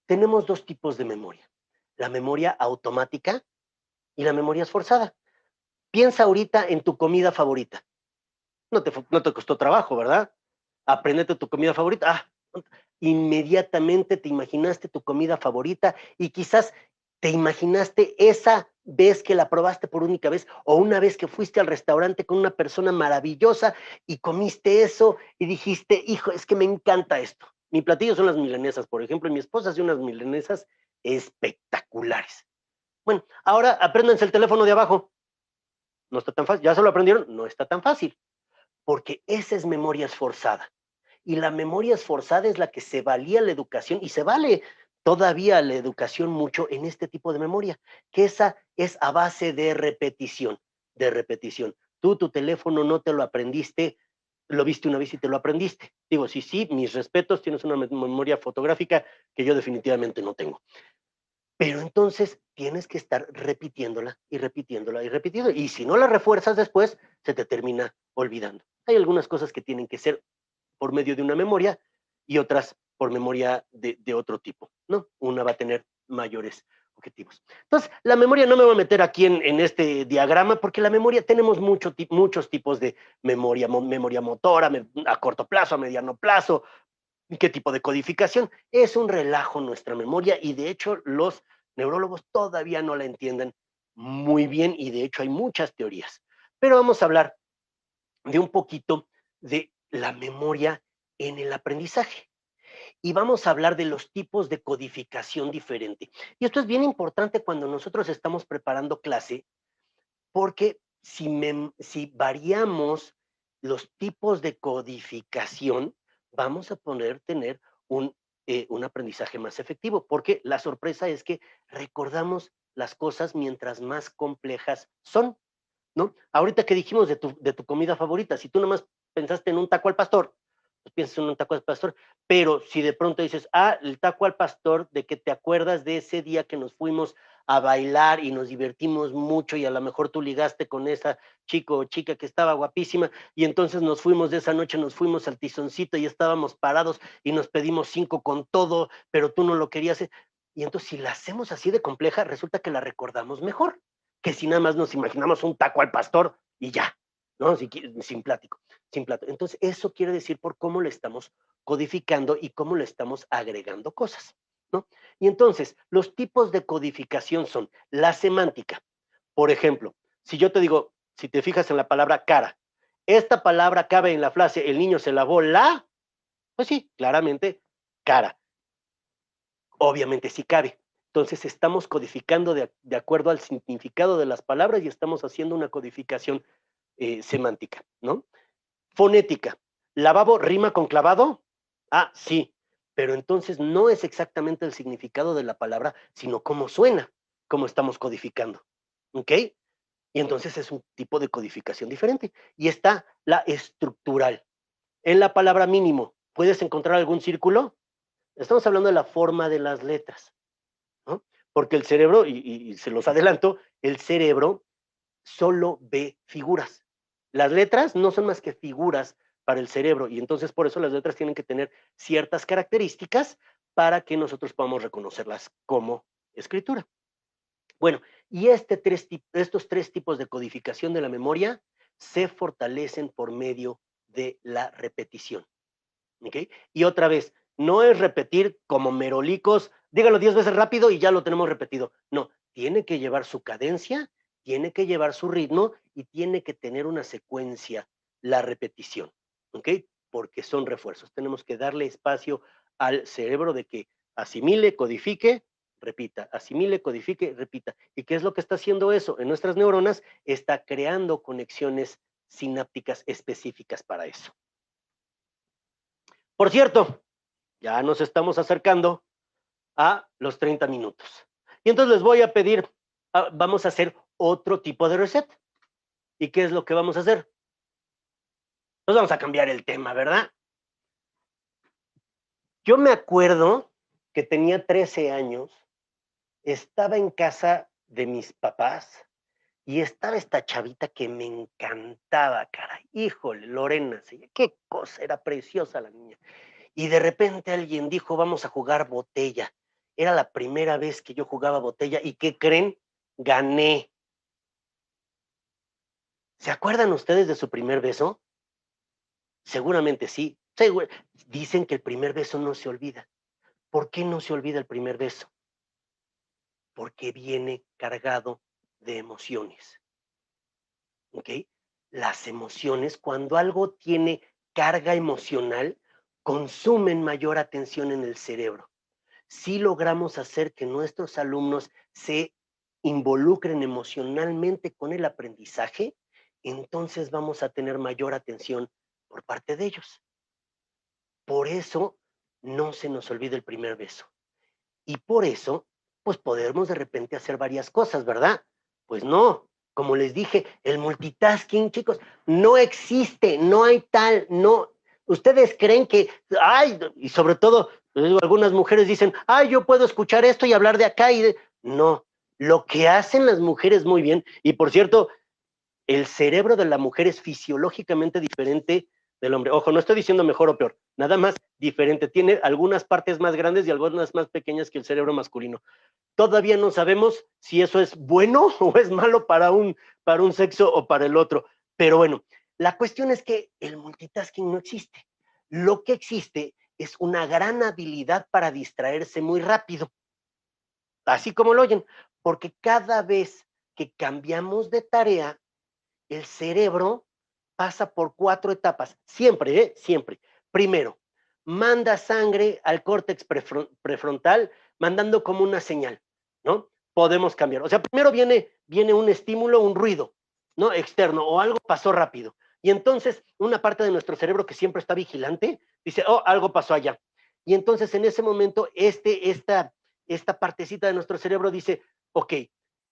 Tenemos dos tipos de memoria, la memoria automática y la memoria esforzada. Piensa ahorita en tu comida favorita. No te costó trabajo, ¿verdad? Aprendete tu comida favorita. Inmediatamente te imaginaste tu comida favorita y quizás te imaginaste esa vez que la probaste por única vez o una vez que fuiste al restaurante con una persona maravillosa y comiste eso y dijiste, hijo, es que me encanta esto. Mi platillo son las milanesas, por ejemplo, y mi esposa hace unas milanesas espectaculares. Bueno, ahora apréndanse el teléfono de abajo. No está tan fácil. ¿Ya se lo aprendieron? No está tan fácil, porque esa es memoria esforzada. Y la memoria esforzada es la que se valía la educación y se vale todavía la educación mucho en este tipo de memoria, que esa es a base de repetición, de repetición. Tú tu teléfono no te lo aprendiste lo viste una vez y te lo aprendiste. Digo, sí, mis respetos, tienes una memoria fotográfica que yo definitivamente no tengo. Pero entonces tienes que estar repitiéndola y repitiéndola y repitiendo. Y si no la refuerzas después, se te termina olvidando. Hay algunas cosas que tienen que ser por medio de una memoria y otras por memoria de otro tipo, ¿no? Una va a tener mayores objetivos. Entonces, la memoria no me voy a meter aquí en este diagrama porque la memoria, tenemos muchos tipos de memoria, memoria motora, a corto plazo, a mediano plazo, qué tipo de codificación. Es un relajo nuestra memoria y de hecho los neurólogos todavía no la entienden muy bien y de hecho hay muchas teorías. Pero vamos a hablar de un poquito de la memoria en el aprendizaje y vamos a hablar de los tipos de codificación diferente. Y esto es bien importante cuando nosotros estamos preparando clase, porque si variamos los tipos de codificación, vamos a poder tener un aprendizaje más efectivo, porque la sorpresa es que recordamos las cosas mientras más complejas son, ¿no? Ahorita que dijimos de tu comida favorita, si tú nomás pensaste en un taco al pastor, pues piensas en un taco al pastor, pero si de pronto dices, el taco al pastor, de que te acuerdas de ese día que nos fuimos a bailar y nos divertimos mucho y a lo mejor tú ligaste con esa chico o chica que estaba guapísima y entonces nos fuimos de esa noche, nos fuimos al tizoncito y estábamos parados y nos pedimos 5 con todo, pero tú no lo querías. Y entonces si la hacemos así de compleja, resulta que la recordamos mejor que si nada más nos imaginamos un taco al pastor y ya, ¿no? Sin plático, sin plato. Entonces, eso quiere decir por cómo le estamos codificando y cómo le estamos agregando cosas, ¿no? Y entonces, los tipos de codificación son la semántica. Por ejemplo, si yo te digo, si te fijas en la palabra cara, esta palabra cabe en la frase, el niño se lavó pues sí, claramente, cara. Obviamente sí cabe. Entonces estamos codificando de acuerdo al significado de las palabras y estamos haciendo una codificación semántica, ¿no? Fonética. ¿Lavabo rima con clavado? Sí, pero entonces no es exactamente el significado de la palabra, sino cómo suena, cómo estamos codificando, ¿ok? Y entonces es un tipo de codificación diferente. Y está la estructural. En la palabra mínimo, ¿puedes encontrar algún círculo? Estamos hablando de la forma de las letras, ¿no? Porque el cerebro, y se los adelanto, el cerebro solo ve figuras. Las letras no son más que figuras para el cerebro y entonces por eso las letras tienen que tener ciertas características para que nosotros podamos reconocerlas como escritura. Bueno, y estos tres tipos de codificación de la memoria se fortalecen por medio de la repetición. ¿Okay? Y otra vez, no es repetir como merolicos, dígalo 10 veces rápido y ya lo tenemos repetido. No, tiene que llevar su cadencia, tiene que llevar su ritmo y tiene que tener una secuencia, la repetición. ¿Ok? Porque son refuerzos. Tenemos que darle espacio al cerebro de que asimile, codifique, repita, asimile, codifique, repita. ¿Y qué es lo que está haciendo eso? En nuestras neuronas está creando conexiones sinápticas específicas para eso. Por cierto, ya nos estamos acercando a los 30 minutos. Y entonces les voy a pedir, vamos a hacer otro tipo de reset. ¿Y qué es lo que vamos a hacer? Pues vamos a cambiar el tema, ¿verdad? Yo me acuerdo que tenía 13 años, estaba en casa de mis papás y estaba esta chavita que me encantaba, caray. Híjole, Lorena, qué cosa, era preciosa la niña. Y de repente alguien dijo, vamos a jugar botella. Era la primera vez que yo jugaba botella y ¿qué creen? Gané. ¿Se acuerdan ustedes de su primer beso? Seguramente sí. Dicen que el primer beso no se olvida. ¿Por qué no se olvida el primer beso? Porque viene cargado de emociones. ¿Ok? Las emociones, cuando algo tiene carga emocional, consumen mayor atención en el cerebro. Si logramos hacer que nuestros alumnos se involucren emocionalmente con el aprendizaje, entonces vamos a tener mayor atención por parte de ellos. Por eso no se nos olvida el primer beso. Y por eso, pues podemos de repente hacer varias cosas, ¿verdad? Pues no, como les dije, el multitasking, chicos, no existe, no hay tal, no. Ustedes creen que, ay, y sobre todo, algunas mujeres dicen, ay, yo puedo escuchar esto y hablar de acá y de... No, lo que hacen las mujeres muy bien, y por cierto, el cerebro de la mujer es fisiológicamente diferente del hombre. Ojo, no estoy diciendo mejor o peor, nada más diferente. Tiene algunas partes más grandes y algunas más pequeñas que el cerebro masculino. Todavía no sabemos si eso es bueno o es malo para un sexo o para el otro. Pero bueno, la cuestión es que el multitasking no existe. Lo que existe es una gran habilidad para distraerse muy rápido, así como lo oyen, porque cada vez que cambiamos de tarea, el cerebro pasa por 4 etapas, siempre, siempre. Primero, manda sangre al córtex prefrontal, mandando como una señal, ¿no? Podemos cambiar. O sea, primero viene un estímulo, un ruido, ¿no? Externo, o algo pasó rápido. Y entonces, una parte de nuestro cerebro que siempre está vigilante, dice, oh, algo pasó allá. Y entonces, en ese momento, esta partecita de nuestro cerebro dice, ok,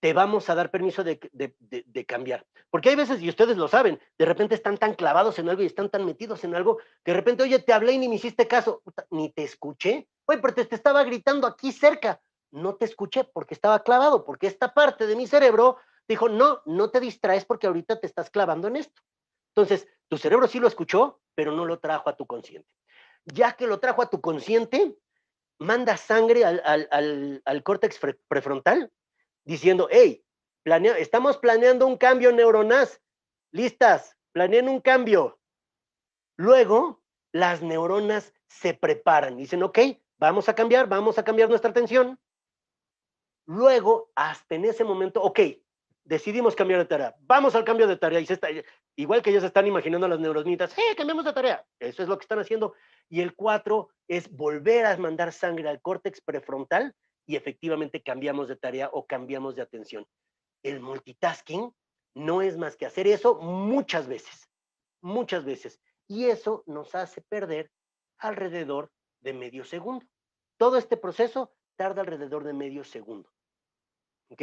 te vamos a dar permiso de cambiar. Porque hay veces, y ustedes lo saben, de repente están tan clavados en algo y están tan metidos en algo, que de repente, oye, te hablé y ni me hiciste caso, ni te escuché. Oye, pero te estaba gritando aquí cerca. No te escuché porque estaba clavado, porque esta parte de mi cerebro dijo, no, no te distraes porque ahorita te estás clavando en esto. Entonces, tu cerebro sí lo escuchó, pero no lo trajo a tu consciente. Ya que lo trajo a tu consciente, manda sangre al córtex prefrontal diciendo, hey, estamos planeando un cambio neuronal, listas, planeen un cambio. Luego, las neuronas se preparan, dicen, ok, vamos a cambiar nuestra atención. Luego, hasta en ese momento, ok, decidimos cambiar de tarea, vamos al cambio de tarea, igual que ellos están imaginando a las neuronitas, cambiamos de tarea, eso es lo que están haciendo. Y el 4 es volver a mandar sangre al córtex prefrontal y efectivamente cambiamos de tarea o cambiamos de atención. El multitasking no es más que hacer eso muchas veces, muchas veces. Y eso nos hace perder alrededor de medio segundo. Todo este proceso tarda alrededor de medio segundo. ¿Ok?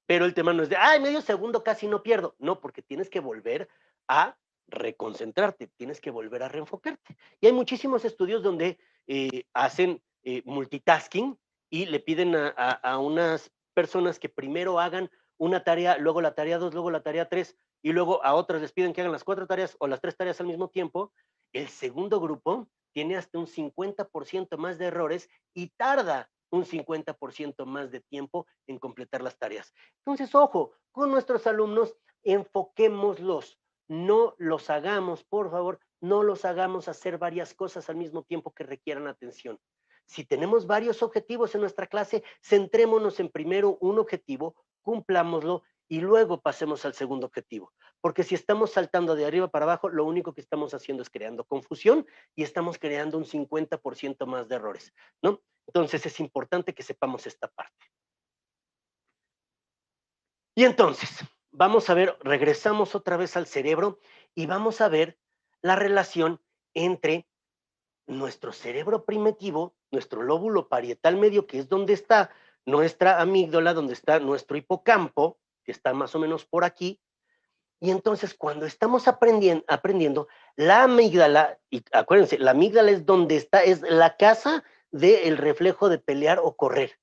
Pero el tema no es de, ay, medio segundo casi no pierdo. No, porque tienes que volver a reconcentrarte, tienes que volver a reenfocarte. Y hay muchísimos estudios donde hacen multitasking y le piden a unas personas que primero hagan una tarea, luego la tarea 2, luego la tarea 3, y luego a otras les piden que hagan las 4 tareas o las 3 tareas al mismo tiempo. El segundo grupo tiene hasta un 50% más de errores y tarda un 50% más de tiempo en completar las tareas. Entonces, ojo, con nuestros alumnos, enfoquémoslos, no los hagamos, por favor, no los hagamos hacer varias cosas al mismo tiempo que requieran atención. Si tenemos varios objetivos en nuestra clase, centrémonos en primero un objetivo, cumplámoslo y luego pasemos al segundo objetivo. Porque si estamos saltando de arriba para abajo, lo único que estamos haciendo es creando confusión y estamos creando un 50% más de errores, ¿no? Entonces es importante que sepamos esta parte. Y entonces, vamos a ver, regresamos otra vez al cerebro y vamos a ver la relación entre nuestro cerebro primitivo, nuestro lóbulo parietal medio, que es donde está nuestra amígdala, donde está nuestro hipocampo, que está más o menos por aquí. Y entonces, cuando estamos aprendiendo, la amígdala, y acuérdense, la amígdala es donde está, es la casa del reflejo de pelear o correr.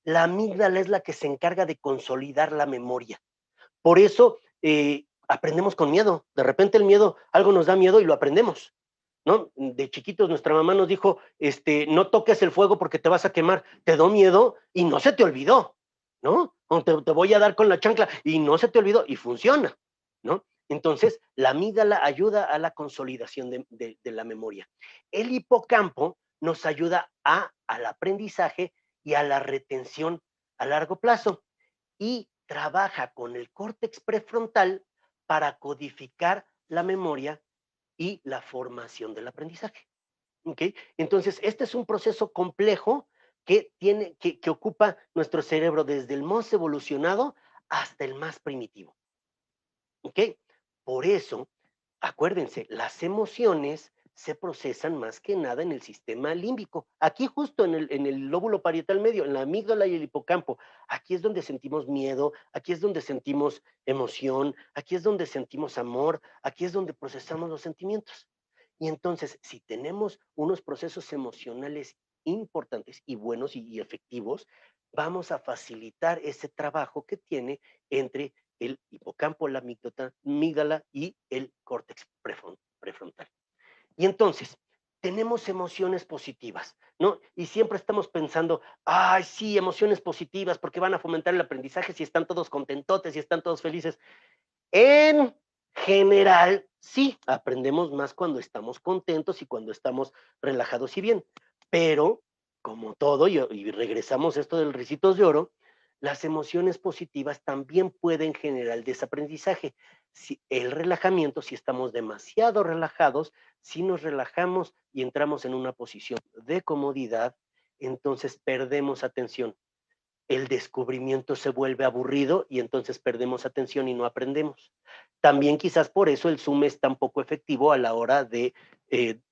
La amígdala es la que se encarga de consolidar la memoria. Por eso aprendemos con miedo. De repente el miedo, algo nos da miedo y lo aprendemos, ¿no? De chiquitos nuestra mamá nos dijo, no toques el fuego porque te vas a quemar. Te dio miedo y no se te olvidó, ¿no? O te voy a dar con la chancla y no se te olvidó y funciona, ¿no? Entonces, la amígdala ayuda a la consolidación de la memoria. El hipocampo nos ayuda al aprendizaje y a la retención a largo plazo y trabaja con el córtex prefrontal para codificar la memoria y la formación del aprendizaje. ¿Ok? Entonces, este es un proceso complejo que ocupa nuestro cerebro desde el más evolucionado hasta el más primitivo. ¿Ok? Por eso, acuérdense, las emociones se procesan más que nada en el sistema límbico. Aquí justo en el lóbulo parietal medio, en la amígdala y el hipocampo. Aquí es donde sentimos miedo, aquí es donde sentimos emoción, aquí es donde sentimos amor, aquí es donde procesamos los sentimientos. Y entonces, si tenemos unos procesos emocionales importantes y buenos y efectivos, vamos a facilitar ese trabajo que tiene entre el hipocampo, la amígdala y el córtex prefrontal. Y entonces, tenemos emociones positivas, ¿no? Y siempre estamos pensando, ay, sí, emociones positivas, porque van a fomentar el aprendizaje si están todos contentotes, si están todos felices. En general, sí, aprendemos más cuando estamos contentos y cuando estamos relajados y bien. Pero, como todo, y regresamos a esto del ricitos de oro, las emociones positivas también pueden generar el desaprendizaje. Si el relajamiento, si estamos demasiado relajados, si nos relajamos y entramos en una posición de comodidad, entonces perdemos atención. El descubrimiento se vuelve aburrido y entonces perdemos atención y no aprendemos. También quizás por eso el Zoom es tan poco efectivo a la hora de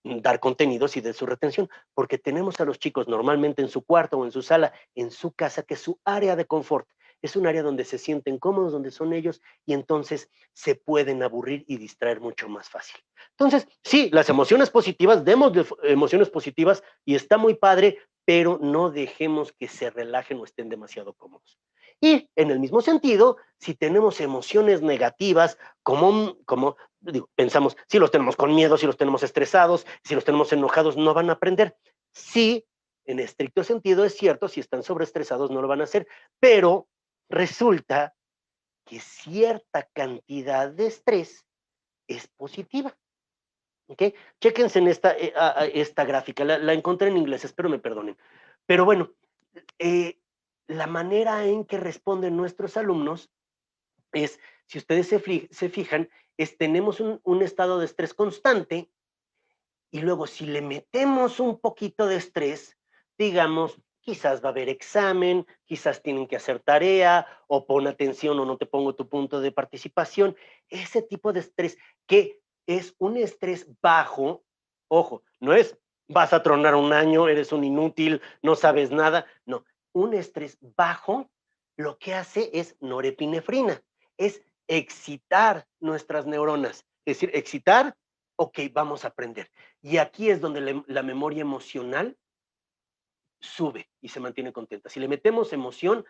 dar contenidos y de su retención, porque tenemos a los chicos normalmente en su cuarto o en su sala, en su casa, que es su área de confort. Es un área donde se sienten cómodos, donde son ellos y entonces se pueden aburrir y distraer mucho más fácil. Entonces, sí, las emociones positivas, demos emociones positivas y está muy padre, pero no dejemos que se relajen o estén demasiado cómodos. Y en el mismo sentido, si tenemos emociones negativas, digo, pensamos, si los tenemos con miedo, si los tenemos estresados, si los tenemos enojados, no van a aprender. Sí, en estricto sentido es cierto, si están sobreestresados no lo van a hacer, pero resulta que cierta cantidad de estrés es positiva. ¿Ok? Chéquense en esta gráfica, la encontré en inglés, espero me perdonen. Pero bueno, eh, la manera en que responden nuestros alumnos es, si ustedes se fijan, tenemos un estado de estrés constante y luego si le metemos un poquito de estrés, digamos, quizás va a haber examen, quizás tienen que hacer tarea, o pon atención o no te pongo tu punto de participación, ese tipo de estrés que es un estrés bajo, ojo, no es vas a tronar un año, eres un inútil, no sabes nada, no, un estrés bajo lo que hace es norepinefrina, es excitar nuestras neuronas, es decir, excitar, ok, vamos a aprender. Y aquí es donde la memoria emocional sube y se mantiene contenta. Si le metemos emoción,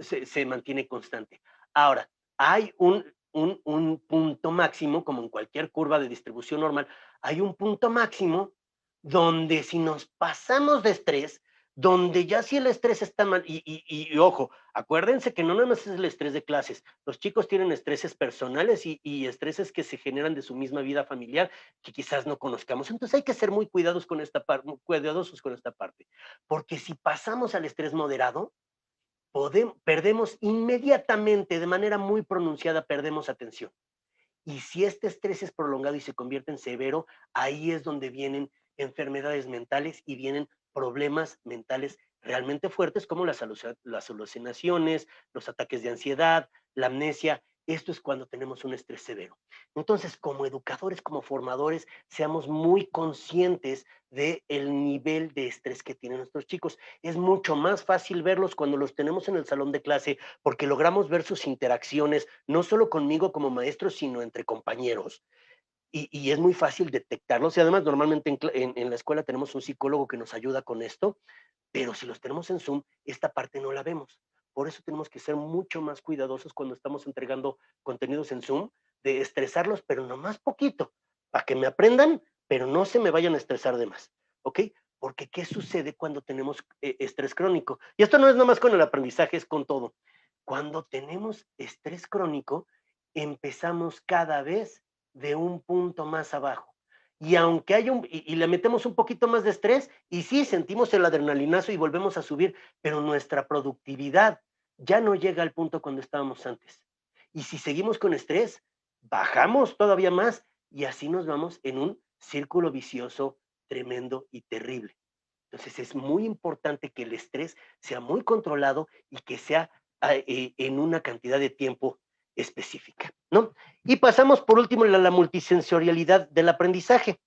se mantiene constante. Ahora, hay un punto máximo, como en cualquier curva de distribución normal, hay un punto máximo donde si nos pasamos de estrés, donde ya si el estrés está mal, y ojo, acuérdense que no nada más es el estrés de clases, los chicos tienen estreses personales y estreses que se generan de su misma vida familiar que quizás no conozcamos. Entonces hay que ser muy cuidadosos con esta parte, porque si pasamos al estrés moderado, perdemos inmediatamente, de manera muy pronunciada, perdemos atención. Y si este estrés es prolongado y se convierte en severo, ahí es donde vienen enfermedades mentales y vienen problemas mentales realmente fuertes como las alucinaciones, los ataques de ansiedad, la amnesia. Esto es cuando tenemos un estrés severo. Entonces, como educadores, como formadores, seamos muy conscientes del nivel de estrés que tienen nuestros chicos. Es mucho más fácil verlos cuando los tenemos en el salón de clase porque logramos ver sus interacciones, no solo conmigo como maestro, sino entre compañeros. Y es muy fácil detectarlos. Y además, normalmente en la escuela tenemos un psicólogo que nos ayuda con esto, pero si los tenemos en Zoom, esta parte no la vemos. Por eso tenemos que ser mucho más cuidadosos cuando estamos entregando contenidos en Zoom, de estresarlos, pero nomás poquito, para que me aprendan, pero no se me vayan a estresar de más. ¿Ok? Porque ¿qué sucede cuando tenemos estrés crónico? Y esto no es nomás con el aprendizaje, es con todo. Cuando tenemos estrés crónico, empezamos cada vez de un punto más abajo. Y aunque hay y le metemos un poquito más de estrés, y sí, sentimos el adrenalinazo y volvemos a subir, pero nuestra productividad ya no llega al punto cuando estábamos antes. Y si seguimos con estrés, bajamos todavía más y así nos vamos en un círculo vicioso tremendo y terrible. Entonces es muy importante que el estrés sea muy controlado y que sea en una cantidad de tiempo específica, ¿no? Y pasamos por último a la multisensorialidad del aprendizaje.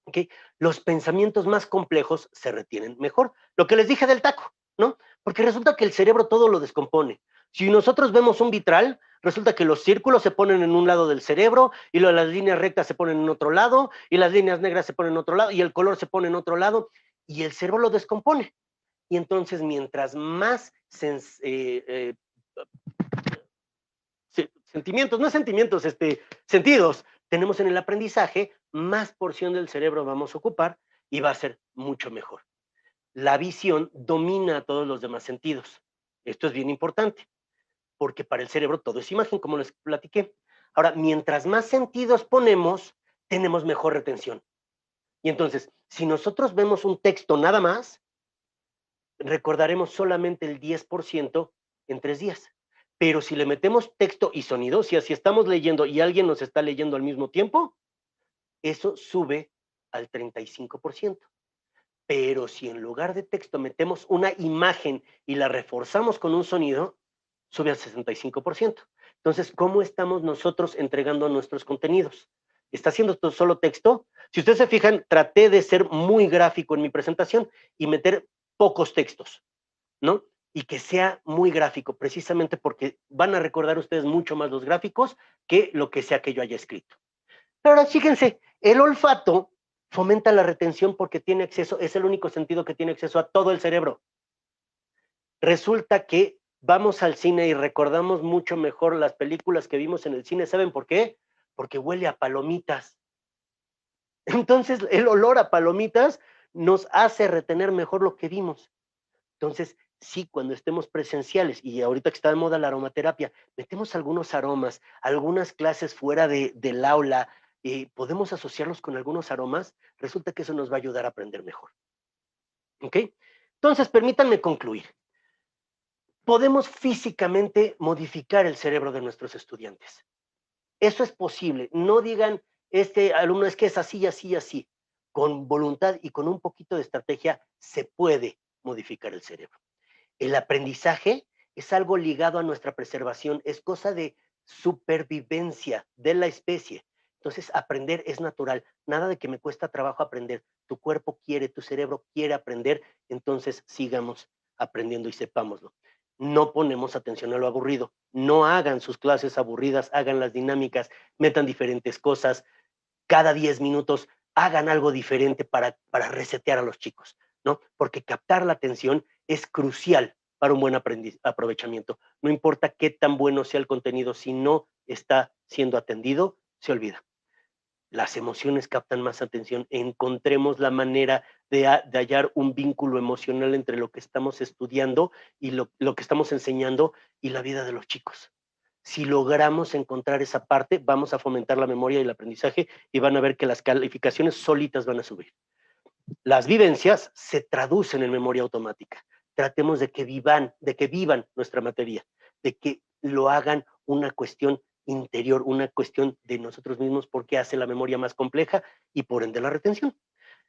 ¿ok? Los pensamientos más complejos se retienen mejor. Lo que les dije del taco, ¿no? Porque resulta que el cerebro todo lo descompone. Si nosotros vemos un vitral, resulta que los círculos se ponen en un lado del cerebro y las líneas rectas se ponen en otro lado y las líneas negras se ponen en otro lado y el color se pone en otro lado y el cerebro lo descompone. Y entonces, mientras más sentimientos, no sentimientos, sentidos tenemos en el aprendizaje, más porción del cerebro vamos a ocupar y va a ser mucho mejor. La visión domina a todos los demás sentidos. Esto es bien importante, porque para el cerebro todo es imagen, como les platiqué. Ahora, mientras más sentidos ponemos, tenemos mejor retención. Y entonces, si nosotros vemos un texto nada más, recordaremos solamente el 10% en 3 días. Pero si le metemos texto y sonido, si así estamos leyendo y alguien nos está leyendo al mismo tiempo, eso sube al 35%. Pero si en lugar de texto metemos una imagen y la reforzamos con un sonido, sube al 65%. Entonces, ¿cómo estamos nosotros entregando nuestros contenidos? ¿Está haciendo solo texto? Si ustedes se fijan, traté de ser muy gráfico en mi presentación y meter pocos textos, ¿no? Y que sea muy gráfico, precisamente porque van a recordar ustedes mucho más los gráficos que lo que sea que yo haya escrito. Pero ahora fíjense, el olfato fomenta la retención porque tiene acceso, es el único sentido que tiene acceso a todo el cerebro. Resulta que vamos al cine y recordamos mucho mejor las películas que vimos en el cine. ¿Saben por qué? Porque huele a palomitas. Entonces, el olor a palomitas nos hace retener mejor lo que vimos. Entonces, sí, cuando estemos presenciales, y ahorita que está de moda la aromaterapia, metemos algunos aromas, algunas clases fuera del aula, podemos asociarlos con algunos aromas, resulta que eso nos va a ayudar a aprender mejor. ¿Ok? Entonces, permítanme concluir. Podemos físicamente modificar el cerebro de nuestros estudiantes. Eso es posible. No digan, este alumno es que es así, así, así. Con voluntad y con un poquito de estrategia se puede modificar el cerebro. El aprendizaje es algo ligado a nuestra preservación, es cosa de supervivencia de la especie. Entonces, aprender es natural. Nada de que me cuesta trabajo aprender. Tu cuerpo quiere, tu cerebro quiere aprender, entonces sigamos aprendiendo y sepámoslo. No ponemos atención a lo aburrido. No hagan sus clases aburridas, hagan las dinámicas, metan diferentes cosas. Cada 10 minutos hagan algo diferente para resetear a los chicos, ¿no? Porque captar la atención es crucial para un buen aprovechamiento. No importa qué tan bueno sea el contenido, si no está siendo atendido, se olvida. Las emociones captan más atención. Encontremos la manera de hallar un vínculo emocional entre lo que estamos estudiando y lo que estamos enseñando y la vida de los chicos. Si logramos encontrar esa parte, vamos a fomentar la memoria y el aprendizaje y van a ver que las calificaciones solitas van a subir. Las vivencias se traducen en memoria automática. Tratemos de que vivan nuestra materia, de que lo hagan una cuestión interior, una cuestión de nosotros mismos, porque hace la memoria más compleja y por ende la retención.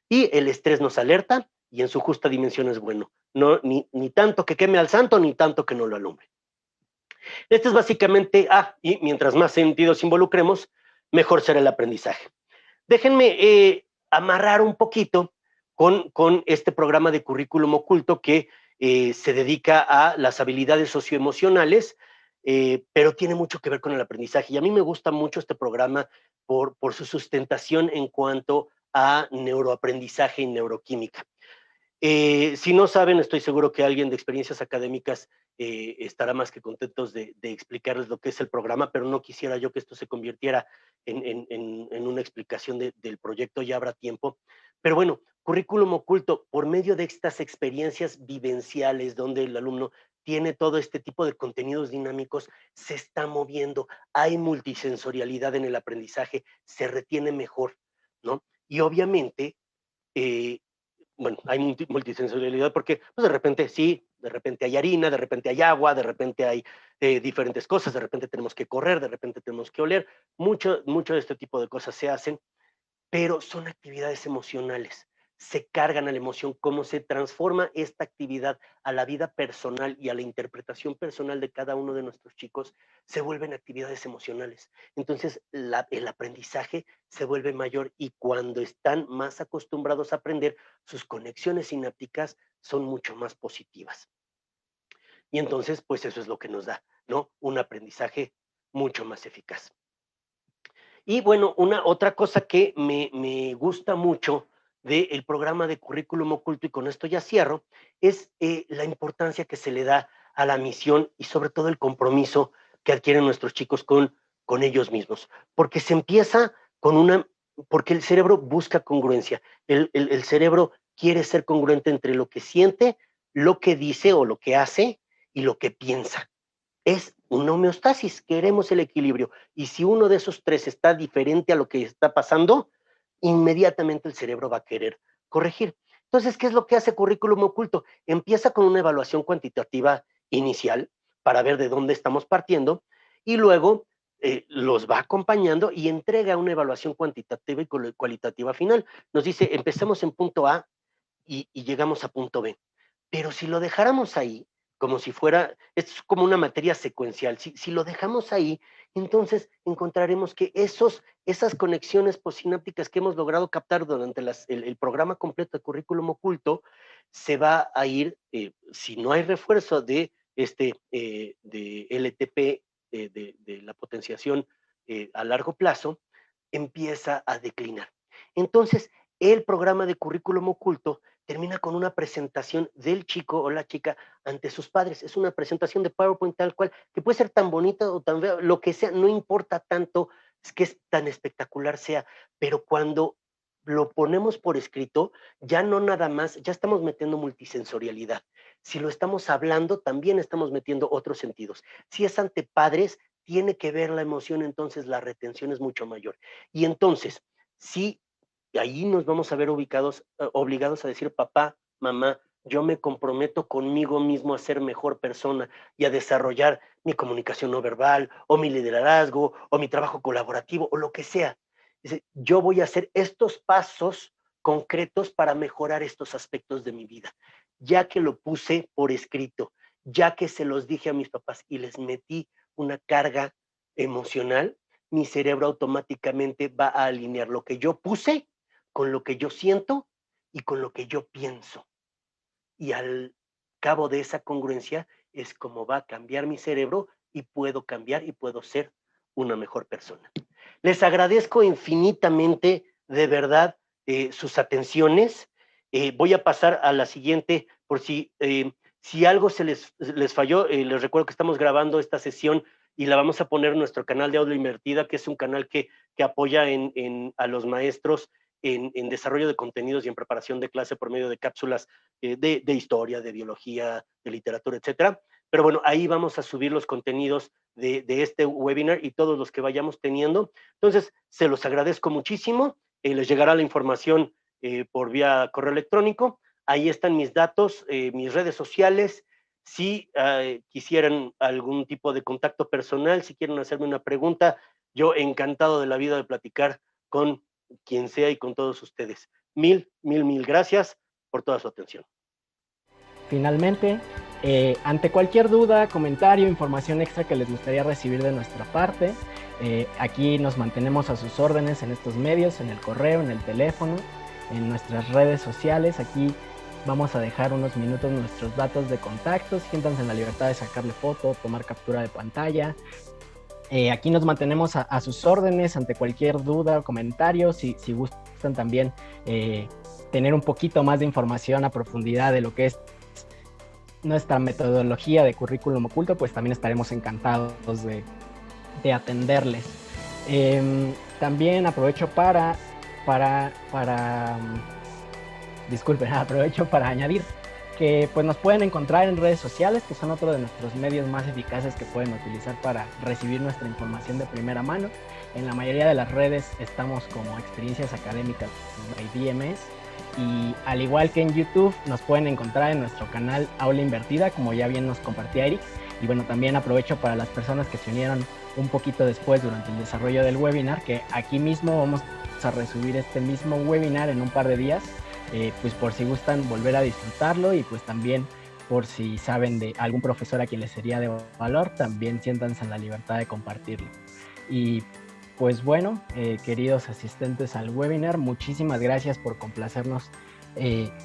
Y el estrés nos alerta y en su justa dimensión es bueno. No, ni tanto que queme al santo, ni tanto que no lo alumbre. Este es básicamente, y mientras más sentidos involucremos, mejor será el aprendizaje. Déjenme amarrar un poquito con este programa de currículum oculto que se dedica a las habilidades socioemocionales, pero tiene mucho que ver con el aprendizaje. Y a mí me gusta mucho este programa por su sustentación en cuanto a neuroaprendizaje y neuroquímica. Si no saben, estoy seguro que alguien de experiencias académicas estará más que contentos de explicarles lo que es el programa, pero no quisiera yo que esto se convirtiera en una explicación del proyecto, ya habrá tiempo. Pero bueno, currículum oculto, por medio de estas experiencias vivenciales donde el alumno tiene todo este tipo de contenidos dinámicos, se está moviendo, hay multisensorialidad en el aprendizaje, se retiene mejor, ¿no? Y obviamente, eh, bueno, hay multisensorialidad porque pues de repente sí, de repente hay harina, de repente hay agua, de repente hay diferentes cosas, de repente tenemos que correr, de repente tenemos que oler, mucho de este tipo de cosas se hacen, pero son actividades emocionales. se cargan a la emoción, cómo se transforma esta actividad a la vida personal y a la interpretación personal de cada uno de nuestros chicos, se vuelven actividades emocionales. Entonces, el aprendizaje se vuelve mayor y cuando están más acostumbrados a aprender, sus conexiones sinápticas son mucho más positivas. Y entonces, pues eso es lo que nos da, ¿no? Un aprendizaje mucho más eficaz. Y bueno, otra cosa que me gusta mucho del programa de currículum oculto, y con esto ya cierro, es la importancia que se le da a la misión y sobre todo el compromiso que adquieren nuestros chicos con ellos mismos. Porque se empieza porque el cerebro busca congruencia, el cerebro quiere ser congruente entre lo que siente, lo que dice o lo que hace y lo que piensa. Es una homeostasis, queremos el equilibrio. Y si uno de esos tres está diferente a lo que está pasando, inmediatamente el cerebro va a querer corregir. Entonces, ¿qué es lo que hace currículum oculto? Empieza con una evaluación cuantitativa inicial para ver de dónde estamos partiendo y luego los va acompañando y entrega una evaluación cuantitativa y cualitativa final. Nos dice, empecemos en punto A y llegamos a punto B. Pero si lo dejáramos ahí, como si fuera, es como una materia secuencial, si lo dejamos ahí, entonces encontraremos que esas conexiones postsinápticas que hemos logrado captar durante el programa completo de currículum oculto, se va a ir, si no hay refuerzo de LTP, de la potenciación a largo plazo, empieza a declinar. Entonces, el programa de currículum oculto termina con una presentación del chico o la chica ante sus padres. Es una presentación de PowerPoint tal cual, que puede ser tan bonita o tan fea, lo que sea, no importa tanto, es que es tan espectacular sea, pero cuando lo ponemos por escrito, ya no nada más, ya estamos metiendo multisensorialidad. Si lo estamos hablando, también estamos metiendo otros sentidos. Si es ante padres, tiene que ver la emoción, entonces la retención es mucho mayor. Y entonces, si ahí nos vamos a ver obligados a decir, papá, mamá, yo me comprometo conmigo mismo a ser mejor persona y a desarrollar mi comunicación no verbal, o mi liderazgo, o mi trabajo colaborativo, o lo que sea. Dice, yo voy a hacer estos pasos concretos para mejorar estos aspectos de mi vida, ya que lo puse por escrito, ya que se los dije a mis papás y les metí una carga emocional, mi cerebro automáticamente va a alinear lo que yo puse con lo que yo siento y con lo que yo pienso. Y al cabo de esa congruencia es como va a cambiar mi cerebro y puedo cambiar y puedo ser una mejor persona. Les agradezco infinitamente, de verdad, sus atenciones. Voy a pasar a la siguiente, por si algo se les falló, les recuerdo que estamos grabando esta sesión y la vamos a poner en nuestro canal de Aula Invertida, que es un canal que apoya a los maestros en desarrollo de contenidos y en preparación de clase por medio de cápsulas de historia, de biología, de literatura, etcétera. Pero bueno, ahí vamos a subir los contenidos de este webinar y todos los que vayamos teniendo. Entonces, se los agradezco muchísimo. Les llegará la información por vía correo electrónico. Ahí están mis datos, mis redes sociales. Si quisieran algún tipo de contacto personal, si quieren hacerme una pregunta, yo encantado de la vida de platicar con quien sea y con todos ustedes. Mil gracias por toda su atención. Finalmente, ante cualquier duda, comentario, información extra que les gustaría recibir de nuestra parte, aquí nos mantenemos a sus órdenes en estos medios, en el correo, en el teléfono, en nuestras redes sociales. Aquí vamos a dejar unos minutos nuestros datos de contacto. Siéntanse en la libertad de sacarle foto, tomar captura de pantalla. Aquí nos mantenemos a sus órdenes ante cualquier duda o comentario. Si gustan también tener un poquito más de información a profundidad de lo que es nuestra metodología de currículum oculto, pues también estaremos encantados de atenderles. También aprovecho aprovecho para añadir que pues nos pueden encontrar en redes sociales, que son otro de nuestros medios más eficaces que pueden utilizar para recibir nuestra información de primera mano. En la mayoría de las redes estamos como Experiencias Académicas by DMS, y al igual que en YouTube nos pueden encontrar en nuestro canal Aula Invertida, como ya bien nos compartía Eric. Y bueno, también aprovecho para las personas que se unieron un poquito después durante el desarrollo del webinar, que aquí mismo vamos a resubir este mismo webinar en un par de días pues por si gustan volver a disfrutarlo y pues también por si saben de algún profesor a quien les sería de valor, también siéntanse en la libertad de compartirlo. Y pues bueno, queridos asistentes al webinar, muchísimas gracias por complacernos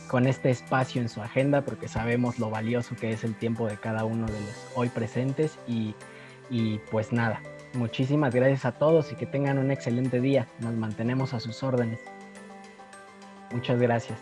con este espacio en su agenda, porque sabemos lo valioso que es el tiempo de cada uno de los hoy presentes y pues nada, muchísimas gracias a todos y que tengan un excelente día. Nos mantenemos a sus órdenes. Muchas gracias.